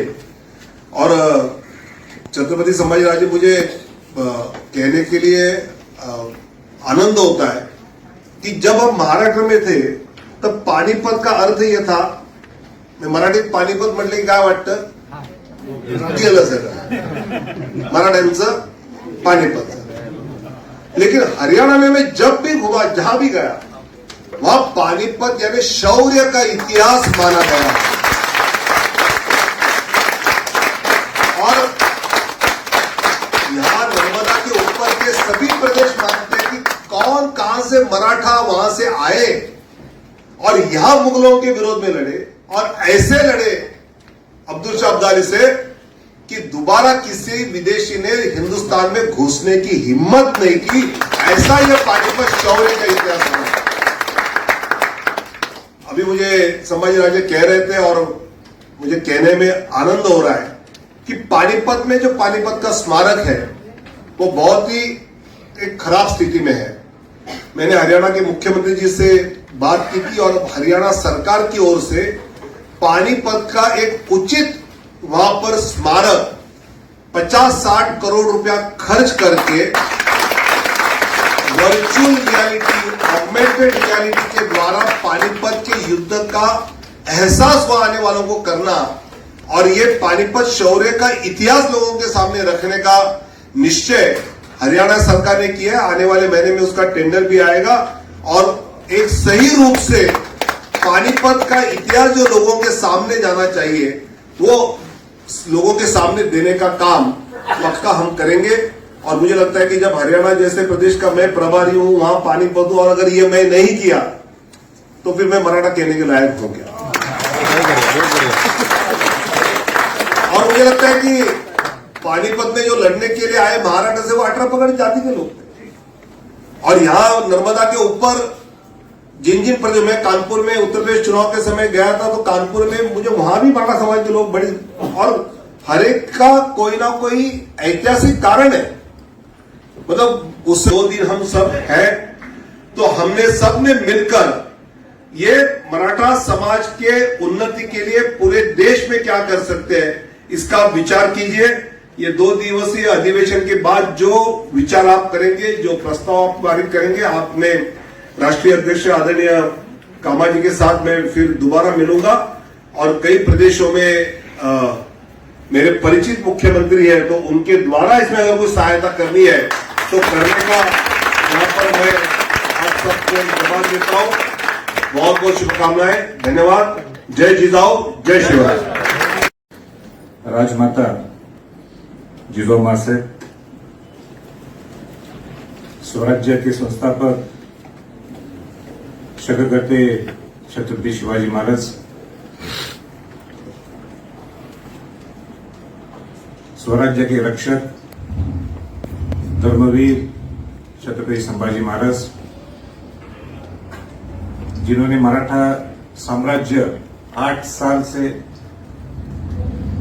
Speaker 12: और छत्रपति संभाजीराजे मुझे कहने के लिए आनंद होता है कि जब हम महाराष्ट्र में थे तर पानिपत का अर्थ ये था, मराठीत पानिपत म्हटलं की काय वाटतं? गेलं सगळं मराठ्यांचं पानिपत। लेकिन हरियाणा में मैं जब भी घुमा, जहां भी गया, वहां पानीपत यानी शौर्य का इतिहास माना गया। और यहां नर्मदा के ऊपर के सभी प्रदेश मानते हैं कि कौन कहां से मराठा वहां से आए और यहां मुगलों के विरोध में लड़े, और ऐसे लड़े अब्दुल शाह अब्दाली से कि दोबारा किसी विदेशी ने हिंदुस्तान में घुसने की हिम्मत नहीं की। ऐसा यह पानीपत शौर्य का इतिहास है। अभी मुझे संभाजी राजे कह रहे थे और मुझे कहने में आनंद हो रहा है कि पानीपत में जो पानीपत का स्मारक है वो बहुत ही एक खराब स्थिति में है। मैंने हरियाणा के मुख्यमंत्री जी से बात की थी और हरियाणा सरकार की ओर से पानीपत का एक उचित वहां पर स्मारक 50-60 करोड़ रुपया खर्च करके वर्चुअल रियलिटी, ऑगमेंटेड रियलिटी के द्वारा पानीपत के युद्ध का एहसास वहां आने वालों को करना और ये पानीपत शौर्य का इतिहास लोगों के सामने रखने का निश्चय हरियाणा सरकार ने किया है। आने वाले महीने में उसका टेंडर भी आएगा और एक सही रूप से पानीपत का इतिहास जो लोगों के सामने जाना चाहिए वो लोगों के सामने देने का काम पक्का हम करेंगे। और मुझे लगता है कि जब हरियाणा जैसे प्रदेश का मैं प्रभारी हूं, वहां पानीपत हूं, और अगर ये मैं नहीं किया तो फिर मैं मराठा कहने के लायक हो गया। और मुझे लगता है कि पानीपत में जो लड़ने के लिए आए महाराष्ट्र से वो 18 पगड़ जाति के लोग थे। और यहां नर्मदा के ऊपर जिन जिन प्रदेश में, कानपुर में उत्तर प्रदेश चुनाव के समय गया था तो कानपुर में मुझे वहां भी मराठा समाज के लोग बड़े, और हर एक का कोई ना कोई ऐतिहासिक कारण है। मतलब उस 2 दिन हम सब हैं तो हमने सबने मिलकर ये मराठा समाज के उन्नति के लिए पूरे देश में क्या कर सकते हैं इसका विचार कीजिए। ये 2 दिवसीय अधिवेशन के बाद जो विचार आप करेंगे, जो प्रस्ताव आप पारित करेंगे, आपने राष्ट्रीय अध्यक्ष आदरणीय कामाजी के साथ मैं फिर दोबारा मिलूंगा और कई प्रदेशों में मेरे परिचित मुख्यमंत्री हैं तो उनके द्वारा इसमें अगर कोई सहायता करनी है तो करने का यहाँ पर मैं आप सबको जवाब देता हूँ। बहुत बहुत शुभकामनाएं, धन्यवाद। जय जिजाऊ, जय शिवराज।
Speaker 13: राजमाता जिजाऊ माँ से स्वराज्य के संस्थापक छत्रपति छत्रपति शिवाजी महाराज, स्वराज्य के रक्षक धर्मवीर छत्रपति संभाजी महाराज, जिन्होंने मराठा साम्राज्य 8 साल से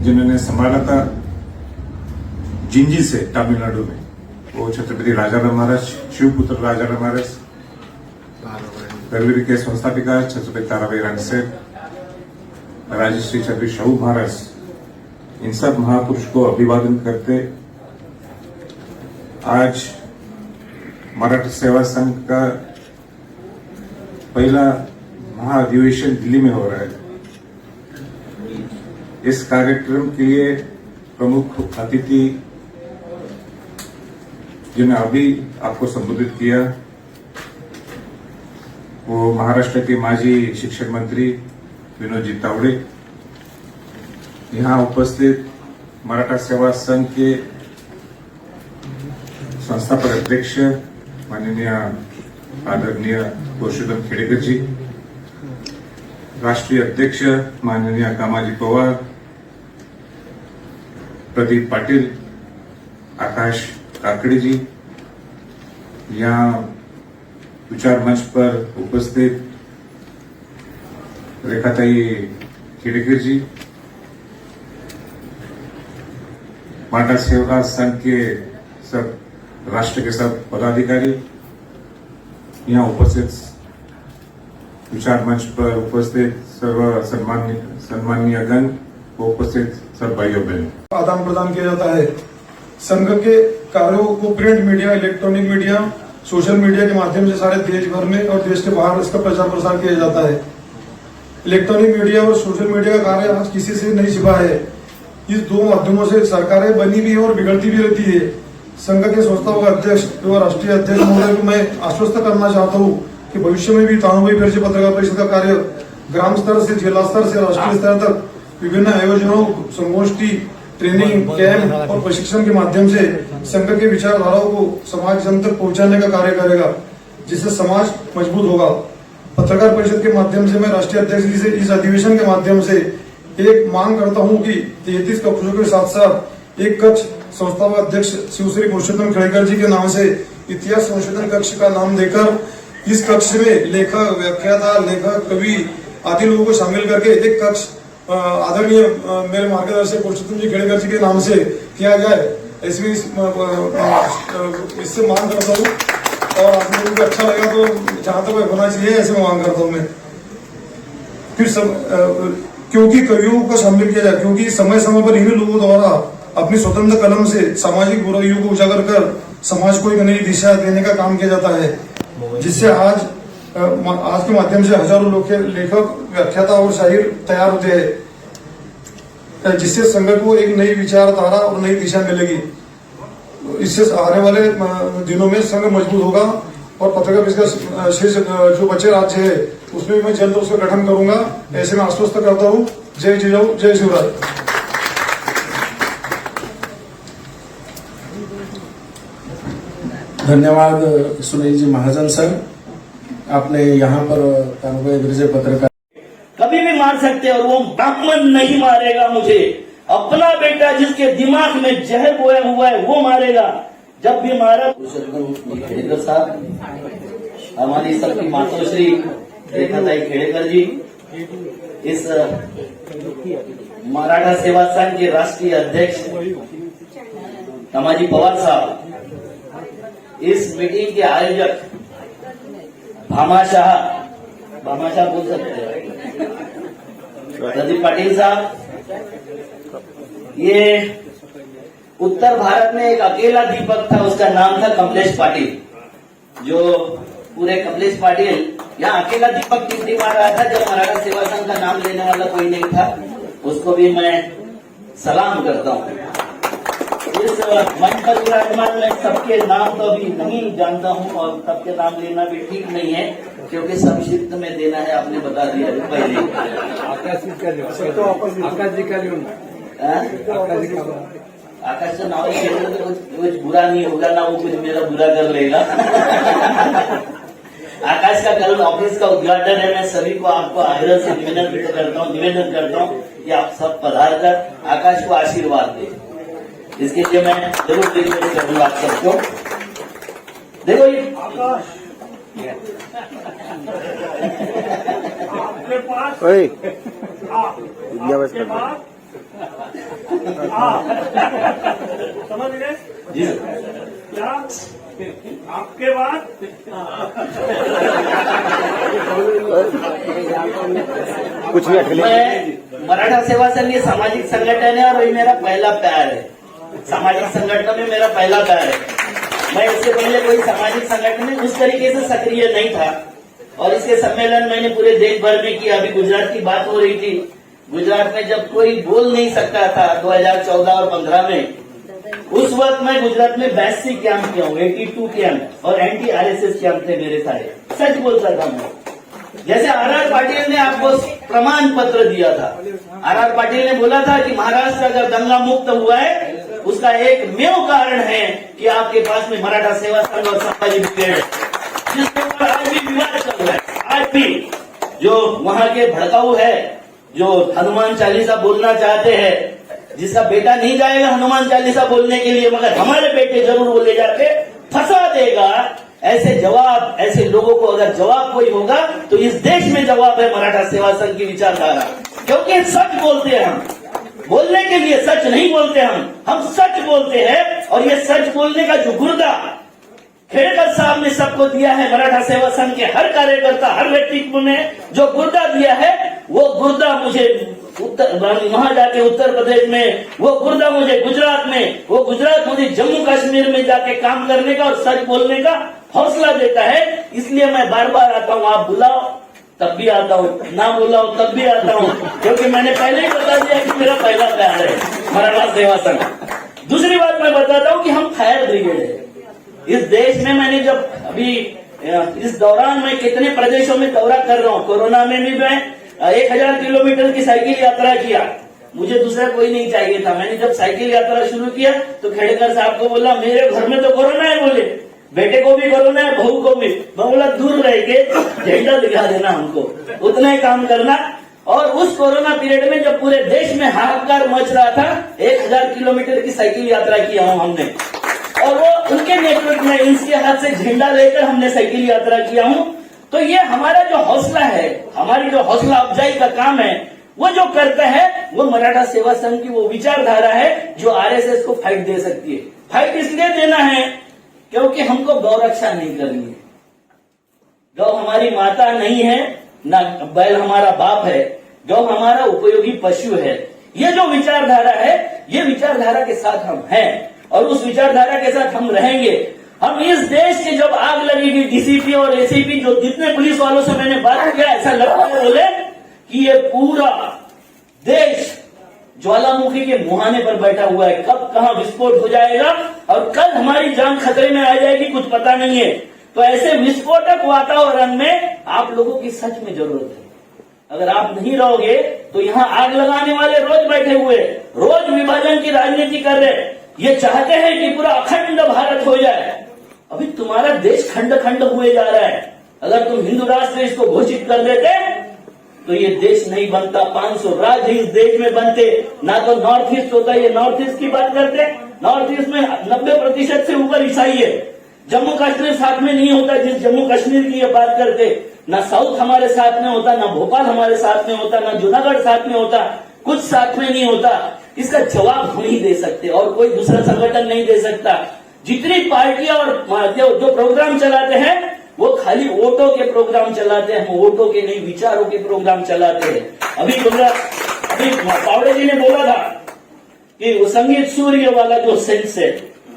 Speaker 13: जिन्होंने संभाला था जिंजी से तमिलनाडु में, वो छत्रपति राजाराम महाराज, शिवपुत्र राजाराम महाराज, करवीर के संस्थापिका छत्रपति ताराबाई राणीसेठ, राजश्री छत्रपति शाहू महाराज, इन सब महापुरुष को अभिवादन करते आज मराठा सेवा संघ का पहला महाअधिवेशन दिल्ली में हो रहा है। इस कार्यक्रम के लिए प्रमुख अतिथि जिन्हें अभी आपको संबोधित किया वो महाराष्ट्र के माजी शिक्षण मंत्री विनोद जी तावड़े, यहाँ उपस्थित मराठा सेवा संघ के संस्थापक अध्यक्ष माननीय आदरणीय पुरुषोत्तम खेडेकर जी, राष्ट्रीय अध्यक्ष माननीय कामाजी पवार, प्रदीप पाटिल, आकाश काकड़े जी, यहाँ विचार मंच पर उपस्थित रेखाताई खेडेकर जी, मराठा सेवा संघ के सब राष्ट्र के सब पदाधिकारी, यहाँ उपस्थित विचार मंच पर उपस्थित सर्व सम्माननीय गण, उपस्थित सब भाइयों बहनों।
Speaker 14: आदान प्रदान किया जाता है। संघ के कार्यों को print media, electronic media social media के माध्यम से सारे देश भर में और देश के बाहर इसका प्रचार प्रसार किया जाता है। इलेक्ट्रॉनिक मीडिया और सोशल मीडिया का कार्य आज किसी से नहीं छिपा है। इस दो माध्यमों से सरकारें बनी भी है और बिगड़ती भी रहती है। संघ के संस्थाओं का अध्यक्ष एवं राष्ट्रीय अध्यक्ष महोदय को मैं आश्वस्त करना चाहता हूँ कि भविष्य में भी तानुभाई फिर से पत्रकार परिषद का कार्य ग्राम स्तर से, जिला स्तर से राष्ट्रीय स्तर तक विभिन्न आयोजनों, संगोष्ठी, ट्रेनिंग, कैंप और प्रशिक्षण के माध्यम से संघ के विचारधाराओं को समाज जन तक पहुंचाने का कार्य करेगा, जिससे समाज मजबूत होगा। पत्रकार परिषद के माध्यम से मैं राष्ट्रीय अध्यक्ष जी से इस अधिवेशन के माध्यम से एक मांग करता हूं कि 33 कक्षों के साथ साथ एक कक्ष संस्थापक अध्यक्ष शिवश्री पुरुषोत्तम खेड़ेकर जी के नाम से इतिहास संशोधन कक्ष का नाम देकर इस कक्ष में लेखक, व्याख्याता, लेखक, कवि आदि लोगों को शामिल करके एक कक्ष आदरणीय मेरे मार्गदर्शक पुरुषोत्तम जी खेड़ेकर जी के नाम से किया जाए, ऐसी इससे मांग करता हूँ। और आप लोगों को अच्छा लगा तो जहां तक होना चाहिए ऐसे मैं मांग करता हूँ मैं। फिर क्योंकि कवियों को शामिल किया जाए, क्योंकि समय समय पर इन्हीं लोगों द्वारा अपनी स्वतंत्र कलम से सामाजिक बुराइयों को उजागर कर समाज को एक नई दिशा देने का काम किया जाता है, जिससे आज के माध्यम से हजारों लेखक, व्याख्याता और शायर तैयार होते हैं, जिससे संघ को एक नई विचारधारा और नई दिशा मिलेगी। इससे आने वाले दिनों में संघ मजबूत होगा और पत्रकार परिषद का शेष जो बचे राज्य है उसमें मैं जल्द उसका गठन करूंगा, ऐसे मैं आश्वस्त करता हूँ। जय जिजाऊ, जय शिवराज।
Speaker 15: धन्यवाद सुनील जी महाजन सर, आपने यहाँ पर तानुभाई विरजे पत्रकार
Speaker 3: कभी भी मार सकते हैं और वो ब्राह्मण नहीं मारेगा मुझे। अपना बेटा जिसके दिमाग में जहर बोया हुआ है वो मारेगा। जब भी मारा खेड़ेकर साहब, हमारी सबकी मातोश्री रेखाताई खेड़ेकर जी, इस मराठा सेवा संघ के राष्ट्रीय अध्यक्ष तमाजी पवार साहब, इस मीटिंग के आयोजक भामाशाह बोल सकते हैं प्रदीप पाटिल साहब, ये उत्तर भारत में एक अकेला दीपक था, उसका नाम था कमलेश पाटिल। जो पूरे कमलेश पाटिल यहाँ अकेला दीपक टिप्पणी मार रहा था जब मराठा सेवा संघ का नाम लेने वाला कोई नहीं था, उसको भी मैं सलाम करता हूँ। इस मंच पर विराजमान मैं सबके नाम तो अभी नहीं जानता हूँ और सबके नाम लेना भी ठीक नहीं है, क्योंकि संक्षिप्त में देना है, आपने बता दिया पहले। आकाश का नाम तो कुछ बुरा नहीं होगा ना, वो कुछ मेरा बुरा कर लेगा। आकाश का कल ऑफिस का उद्घाटन है, मैं सभी को आपको आग्रह से निवेदन करता हूँ कि आप सब पधार कर आकाश को आशीर्वाद दें। इसके लिए मैं जरूर रिक्वेस्ट करूंगा आप सबको। देखो ये आकाश आपके पास समझ गए जी? क्या आपके बाद
Speaker 15: कुछ नहीं।
Speaker 3: मैं मराठा सेवा संघ ये सामाजिक संगठन है और ये मेरा पहला प्यार है। सामाजिक संगठन में मेरा पहला प्यार है। मैं इससे पहले कोई सामाजिक संगठन में उस तरीके से सक्रिय नहीं था और इसके सम्मेलन मैंने पूरे देश भर में किया। अभी गुजरात की बात हो रही थी, गुजरात में जब कोई बोल नहीं सकता था 2014 और 15 में, उस वक्त मैं गुजरात में 82 कैंप किया हूँ, 82 कैंप और एंटी RSS कैंप थे मेरे सारे। सच बोलता था मैं। जैसे आर पाटिल ने आपको प्रमाण पत्र दिया था, आर पाटिल ने बोला था कि महाराष्ट्र अगर दंगा मुक्त हुआ है उसका एक मेव कारण है कि आपके पास में मराठा सेवा संघ और संभाजी ब्रिगेड है, जिसके ऊपर आज भी विवाद चल रहा है। आज भी जो वहां के भड़काऊ है, जो हनुमान चालीसा बोलना चाहते हैं, जिसका बेटा नहीं जाएगा हनुमान चालीसा बोलने के लिए, मगर हमारे बेटे जरूर वो ले जाके फंसा देगा। ऐसे जवाब, ऐसे लोगों को अगर जवाब कोई होगा तो इस देश में जवाब है मराठा सेवा संघ की विचारधारा। क्योंकि सच बोलते हैं हम, बोलने के लिए सच नहीं बोलते हम सच बोलते हैं। और ये सच बोलने का जो गुर्दा खेड़ेकर साहब ने सबको दिया है, मराठा सेवा संघ के हर कार्यकर्ता, हर व्यक्तित्व में जो गुर्दा दिया है, वो गुर्दा मुझे वहां जाके उत्तर प्रदेश में, वो गुर्दा मुझे गुजरात में, वो गुजरात मुझे जम्मू कश्मीर में जाके काम करने का और सच बोलने का हौसला देता है। इसलिए मैं बार बार आता हूँ, आप बुलाओ तब भी आता हूँ, ना बुलाओ तब भी आता हूँ, क्योंकि मैंने पहले ही बता दिया कि मेरा पहला प्यार है मराठा सेवा संघ। दूसरी बात मैं बताता हूँ कि हम फायर ब्रिगेड है इस देश में। मैंने जब अभी इस दौरान मैं कितने प्रदेशों में दौरा कर रहा हूँ, कोरोना में भी मैं 1000 किलोमीटर की साइकिल यात्रा किया। मुझे दूसरा कोई नहीं चाहिए था। मैंने जब साइकिल यात्रा शुरू किया तो खेड़ेकर साहब को बोला मेरे घर में तो कोरोना है, बोले बेटे को भी कोरोना है, बहू को भी। मैं बोला दूर रह के झंडा दिखा देना हमको, उतना ही काम करना। और उस कोरोना पीरियड में जब पूरे देश में हाहाकार मच रहा था, 1000 किलोमीटर की साइकिल यात्रा किया हूँ हमने, और वो उनके नेतृत्व में इनके हाथ से झंडा लेकर हमने साइकिल यात्रा किया हूँ। तो ये हमारा जो हौसला है, हमारी जो हौसला अफजाई का काम है, वो जो करता है वो मराठा सेवा संघ की वो विचारधारा है जो आरएसएस को फाइट दे सकती है। फाइट इसलिए देना है क्योंकि हमको गौ रक्षा नहीं करनी है। गौ हमारी माता नहीं है, ना बैल हमारा बाप है, गौ हमारा उपयोगी पशु है। ये जो विचारधारा है, ये विचारधारा के साथ हम हैं और उस विचारधारा के साथ हम रहेंगे। हम इस देश के जब आग लगेगी, डीसीपी और एसीपी जो जितने पुलिस वालों से मैंने बात किया, ऐसा लगता है बोले कि ये पूरा देश ज्वालामुखी के मुहाने पर बैठा हुआ है, कब कहां विस्फोट हो जाएगा और कल हमारी जान खतरे में आ जाएगी, कुछ पता नहीं है। तो ऐसे विस्फोटक वातावरण में आप लोगों की सच में जरूरत है। अगर आप नहीं रहोगे तो यहाँ आग लगाने वाले रोज बैठे हुए, रोज विभाजन की राजनीति कर रहे, ये चाहते हैं कि पूरा अखंड भारत हो जाए। अभी तुम्हारा देश खंड खंड हुए जा रहा है। अगर तुम हिंदू राष्ट्र इसको घोषित कर देते तो ये देश नहीं बनता। 500 राज्य इस देश में बनते, ना तो नॉर्थ ईस्ट होता। ये नॉर्थ ईस्ट की बात करते, नॉर्थ ईस्ट में 90% से ऊपर ईसाई है। जम्मू कश्मीर साथ में नहीं होता, जिस जम्मू कश्मीर की ये बात करते, ना साउथ हमारे साथ में होता, ना भोपाल हमारे साथ में होता, ना जूनागढ़ साथ में होता, कुछ साथ में नहीं होता। इसका जवाब हम ही दे सकते और कोई दूसरा संगठन नहीं दे सकता। जितनी पार्टियां और जो प्रोग्राम चलाते हैं वो खाली वोटों के प्रोग्राम चलाते हैं, हम वोटों के नहीं विचारों के प्रोग्राम चलाते हैं। अभी पावड़े जी ने बोला था कि वो संगीत सूर्य वाला जो सेंस है,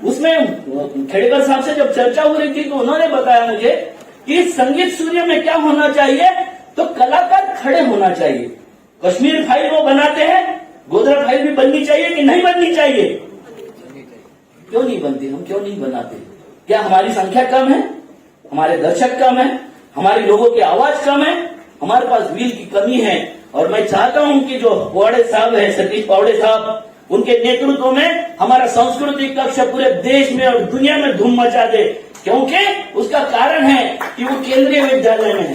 Speaker 3: उसमें खेड़ेकर साहब से जब चर्चा हो रही थी तो उन्होंने बताया मुझे कि संगीत सूर्य में क्या होना चाहिए, तो कलाकार खड़े होना चाहिए। कश्मीर फाइल वो बनाते हैं, गोधरा फाइल भी बननी चाहिए कि नहीं बननी चाहिए? क्यों नहीं बनती? हम क्यों नहीं बनाते? क्या हमारी संख्या कम है? हमारे दर्शक कम है? हमारे लोगों की आवाज कम है? हमारे पास व्हील की कमी है। और मैं चाहता हूं कि जो पावड़े साहब है, सतीश पावड़े साहब, उनके नेतृत्व में हमारा सांस्कृतिक कक्ष पूरे देश में और दुनिया में धूम मचा दे, क्योंकि उसका कारण है कि वो केंद्रीय विद्यालय में है।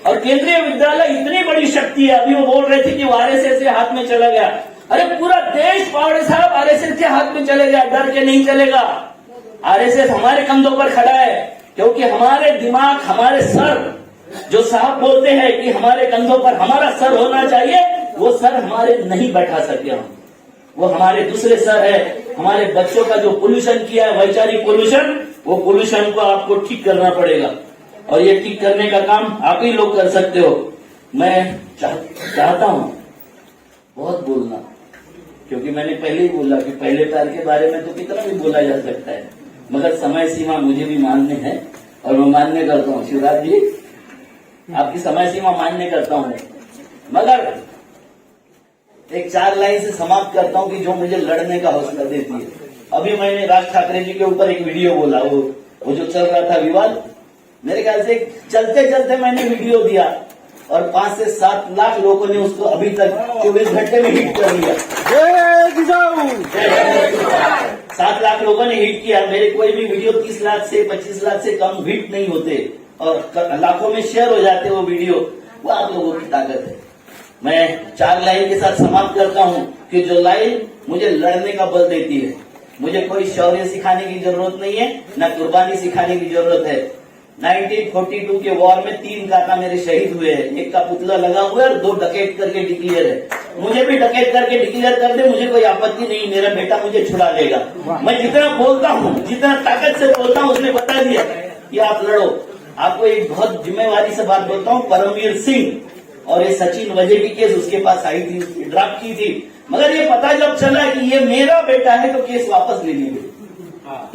Speaker 3: और केंद्रीय विद्यालय इतनी बड़ी शक्ति है। अभी वो बोल रहे थे कि वो आरएसएस के हाथ में चला गया। अरे पूरा देश पावड़े साहब आरएसएस के हाथ में चले गया, डर के नहीं चलेगा। आरएसएस हमारे कंधों पर खड़ा है, क्योंकि हमारे दिमाग, हमारे सर, जो साहब बोलते हैं कि हमारे कंधों पर हमारा सर होना चाहिए, वो सर हमारे नहीं बैठा सकते हम। वो हमारे दूसरे सर है। हमारे बच्चों का जो पोल्यूशन किया है, वैचारिक पोल्यूशन, वो पोल्यूशन को आपको ठीक करना पड़ेगा और ये ठीक करने का काम आप ही लोग कर सकते हो। मैं चाहता हूं बहुत बोलना, क्योंकि मैंने पहले ही बोला कि पहले प्यार के बारे में तो कितना भी बोला जा सकता है, मगर समय सीमा मुझे भी मानने है और मैं मान्य करता हूँ। शिवराज जी, आपकी समय सीमा मान्य करता हूँ, मगर एक 4 लाइन से समाप्त करता हूँ कि जो मुझे लड़ने का हौसला देती है। अभी मैंने राज ठाकरे जी के ऊपर एक वीडियो बोला, वो जो चल रहा था विवाद, मेरे ख्याल से चलते चलते मैंने वीडियो दिया और 5 से 7 लाख लोगों ने उसको अभी तक 24 घंटे में हिट कर लिया। 7 लाख लोगों ने हिट किया। मेरे कोई भी वीडियो 30 लाख से 25 लाख से कम हिट नहीं होते और लाखों में शेयर हो जाते वो वीडियो। वो आप लोगों की ताकत है। मैं 4 लाइन के साथ समाप्त करता हूँ कि जो लाइन मुझे लड़ने का बल देती है। मुझे कोई शौर्य सिखाने की जरूरत नहीं है, न कुर्बानी सिखाने की जरूरत है। 1942 के वॉर में 3 काका मेरे शहीद हुए हैं। एक का पुतला लगा हुआ है और 2 डकैत करके डिक्लेयर है। मुझे भी डकैत करके डिक्लेयर कर दे, मुझे कोई आपत्ति नहीं। मेरा बेटा मुझे छुड़ा लेगा। मैं जितना बोलता हूँ, जितना ताकत से बोलता हूँ, उसने बता दिया कि आप लड़ो। आपको एक बहुत जिम्मेवारी से बात बोलता हूँ, परमवीर सिंह और ये सचिन वजह की केस उसके पास आई थी, उसकी ड्राफ्ट की थी, मगर ये पता जब चला कि ये मेरा बेटा है तो केस वापस ले लिए।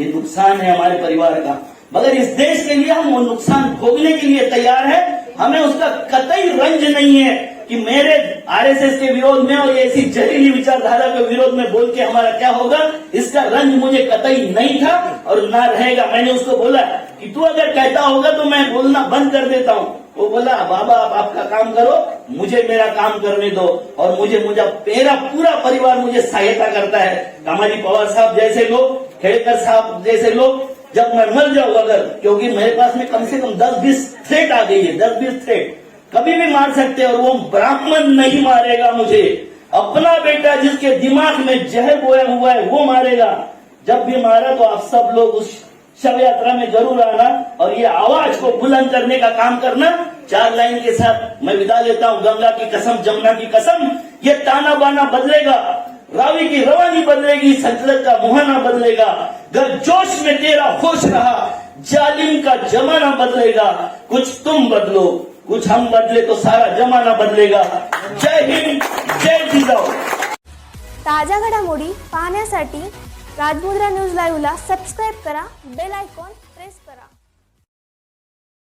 Speaker 3: ये नुकसान है हमारे परिवार का, मगर इस देश के लिए हम वो नुकसान भोगने के लिए तैयार है। हमें उसका कतई रंज नहीं है कि मेरे आरएसएस के विरोध में और ऐसी जहरीली विचारधारा के विरोध में बोल के हमारा क्या होगा, इसका रंज मुझे कतई नहीं था और ना रहेगा। मैंने उसको बोला कि तू अगर कहता होगा तो मैं बोलना बंद कर देता हूँ। वो बोला बाबा आप आपका काम करो, मुझे मेरा काम करने दो, और मुझे मेरा पूरा परिवार मुझे सहायता करता है। कमाली पवार साहब जैसे लोग, खेड़कर साहब जैसे लोग, जब मैं मर जाऊं अगर, क्योंकि मेरे पास में कम से कम 10-20 थ्रेट आ गई है, 10-20 थ्रेट, कभी भी मार सकते हैं, और वो ब्राह्मण नहीं मारेगा मुझे। अपना बेटा जिसके दिमाग में जहर बोया हुआ है वो मारेगा। जब भी मारा तो आप सब लोग उस शव यात्रा में जरूर आना और ये आवाज को बुलंद करने का काम करना। 4 लाइन के साथ मैं विदा लेता हूँ। गंगा की कसम, जमुना की कसम, ये ताना बाना बदलेगा, रावी की रवानी बदलेगी, संतलत का मुहाना बदलेगा। गर जोश में तेरा होश रहा, जालिम का जमाना बदलेगा। कुछ तुम बदलो, कुछ हम बदले तो सारा जमाना बदलेगा। जय हिंद, जय जिजाऊ।
Speaker 1: ताज्या घडामोडी पाहण्यासाठी राजमुद्रा न्यूज लाईव्हला सबस्क्राईब करा, बेल आयकॉन